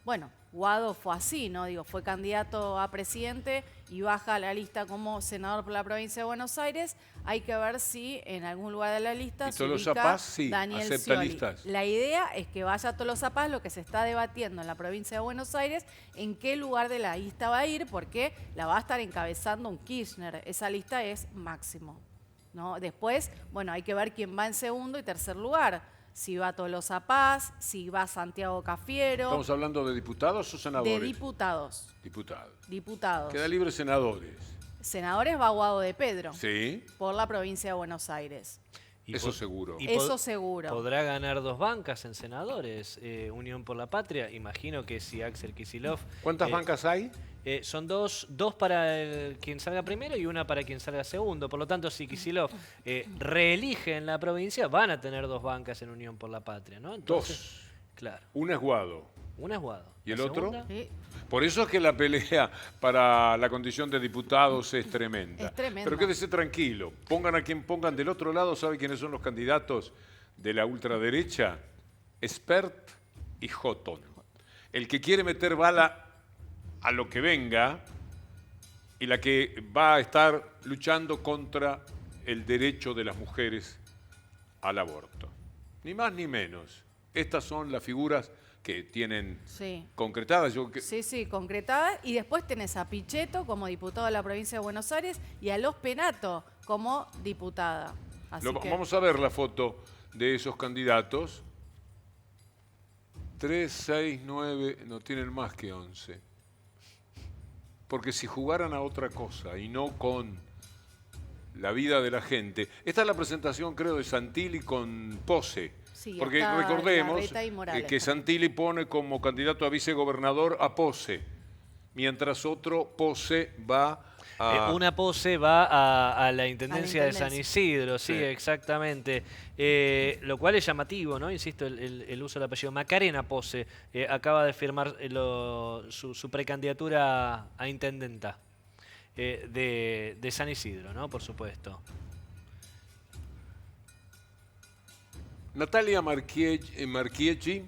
bueno, Guado fue así, ¿no? Digo, fue candidato a presidente y baja a la lista como senador por la provincia de Buenos Aires. Hay que ver si en algún lugar de la lista Y se Tolosa ubica Paz, sí, Daniel acepta Scioli. listas. La idea es que vaya a Tolosa Paz, lo que se está debatiendo en la provincia de Buenos Aires, en qué lugar de la lista va a ir, porque la va a estar encabezando un Kirchner. Esa lista es máximo, ¿no? Después, bueno, hay que ver quién va en segundo y tercer lugar. Si va Tolosa Paz, si va Santiago Cafiero. ¿Estamos hablando de diputados o senadores? De diputados. Diputados. Diputados. Queda libre senadores. Senadores va Guado de Pedro. Sí. Por la provincia de Buenos Aires. Eso seguro. Eso seguro. ¿Podrá ganar 2 bancas en senadores? Unión por la Patria. Imagino que si Axel Kicillof... ¿Cuántas bancas hay? Son dos para quien salga primero y una para quien salga segundo. Por lo tanto, si Kicillof reelige en la provincia, van a tener 2 bancas en Unión por la Patria, ¿no? Entonces, 2. Claro. Una es Guado. Una es Guado. ¿Y el ¿La otro? segunda? Sí. Por eso es que la pelea para la condición de diputados es tremenda. Es tremenda. Pero quédese tranquilo. Pongan a quien pongan del otro lado. ¿Sabe quiénes son los candidatos de la ultraderecha? Espert y Houghton. El que quiere meter bala a lo que venga y la que va a estar luchando contra el derecho de las mujeres al aborto. Ni más ni menos. Estas son las figuras que tienen concretadas. Sí, concretadas. Y después tenés a Pichetto como diputado de la provincia de Buenos Aires y a Los Penato como diputada. Así que... Vamos a ver la foto de esos candidatos. 3, 6, 9, no tienen más que 11. Porque si jugaran a otra cosa y no con la vida de la gente... Esta es la presentación, creo, de Santilli con Pose. Sí, porque está recordemos Larreta y Morales. que Santilli pone como candidato a vicegobernador a Pose, mientras otro Pose va a... Una Pose va a la Intendencia de San Isidro, sí, exactamente. Lo cual es llamativo, ¿no? Insisto, el uso del apellido. Macarena Pose acaba de firmar su precandidatura a intendenta de San Isidro, ¿no? Por supuesto. Natalia Marchieggi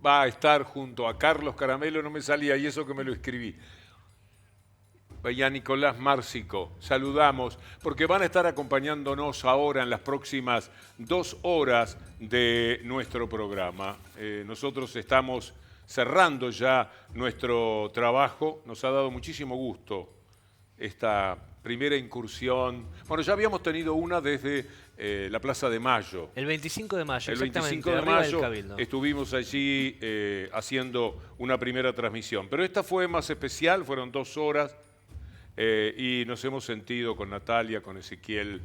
va a estar junto a Carlos Caramelo, no me salía, y eso que me lo escribí. Y a Nicolás Márcico, saludamos, porque van a estar acompañándonos ahora en las próximas 2 horas de nuestro programa. Nosotros estamos cerrando ya nuestro trabajo, nos ha dado muchísimo gusto esta primera incursión. Bueno, ya habíamos tenido una desde la Plaza de Mayo. El 25 de mayo, el 25 de arriba del mayo Cabildo. estuvimos allí haciendo una primera transmisión. Pero esta fue más especial, fueron 2 horas y nos hemos sentido con Natalia, con Ezequiel,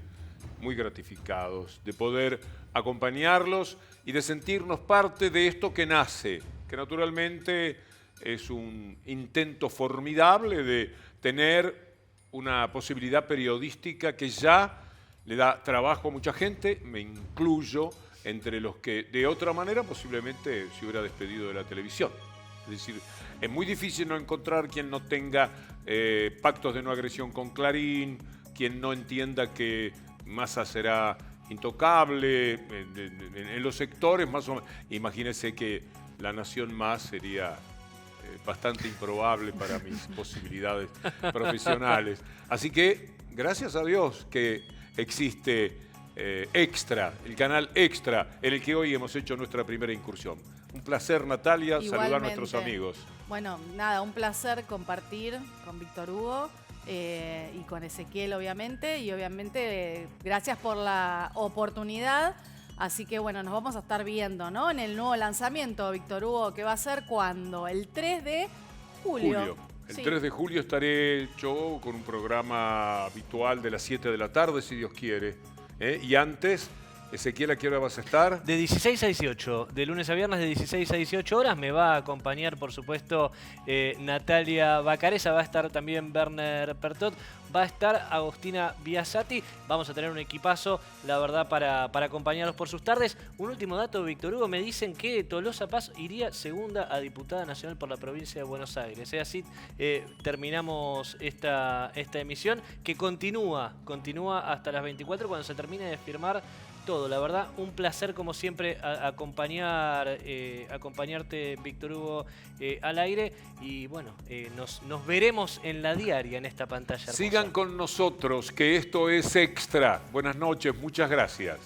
muy gratificados de poder acompañarlos y de sentirnos parte de esto que nace, que naturalmente es un intento formidable de tener una posibilidad periodística que ya le da trabajo a mucha gente, me incluyo entre los que de otra manera posiblemente se hubiera despedido de la televisión. Es decir, es muy difícil no encontrar quien no tenga pactos de no agresión con Clarín, quien no entienda que Massa será intocable, en los sectores más o menos. Imagínense que La Nación Más sería bastante improbable para mis posibilidades profesionales. Así que, gracias a Dios que existe Extra, el canal Extra, en el que hoy hemos hecho nuestra primera incursión. Un placer, Natalia, saludar a nuestros amigos. Bueno, nada, un placer compartir con Víctor Hugo y con Ezequiel, obviamente. Y obviamente, gracias por la oportunidad. Así que bueno, nos vamos a estar viendo, ¿no? En el nuevo lanzamiento, Víctor Hugo, que va a ser ¿cuándo? El 3 de julio. El 3 de julio estaré yo con un programa habitual de las 7 de la tarde, si Dios quiere. Y antes, Ezequiel, ¿a qué hora vas a estar? De 16 a 18, de lunes a viernes de 16 a 18 horas. Me va a acompañar, por supuesto, Natalia Bacareza, va a estar también Werner Pertot, va a estar Agostina Biasati. Vamos a tener un equipazo, la verdad, para acompañarlos por sus tardes. Un último dato, Víctor Hugo, me dicen que Tolosa Paz iría segunda a diputada nacional por la provincia de Buenos Aires. Así terminamos esta emisión, que continúa hasta las 24 cuando se termine de firmar todo. La verdad, un placer como siempre acompañarte, Víctor Hugo, al aire. Y bueno, nos veremos en la diaria en esta pantalla hermosa. Sigan con nosotros, que esto es Extra. Buenas noches, muchas gracias.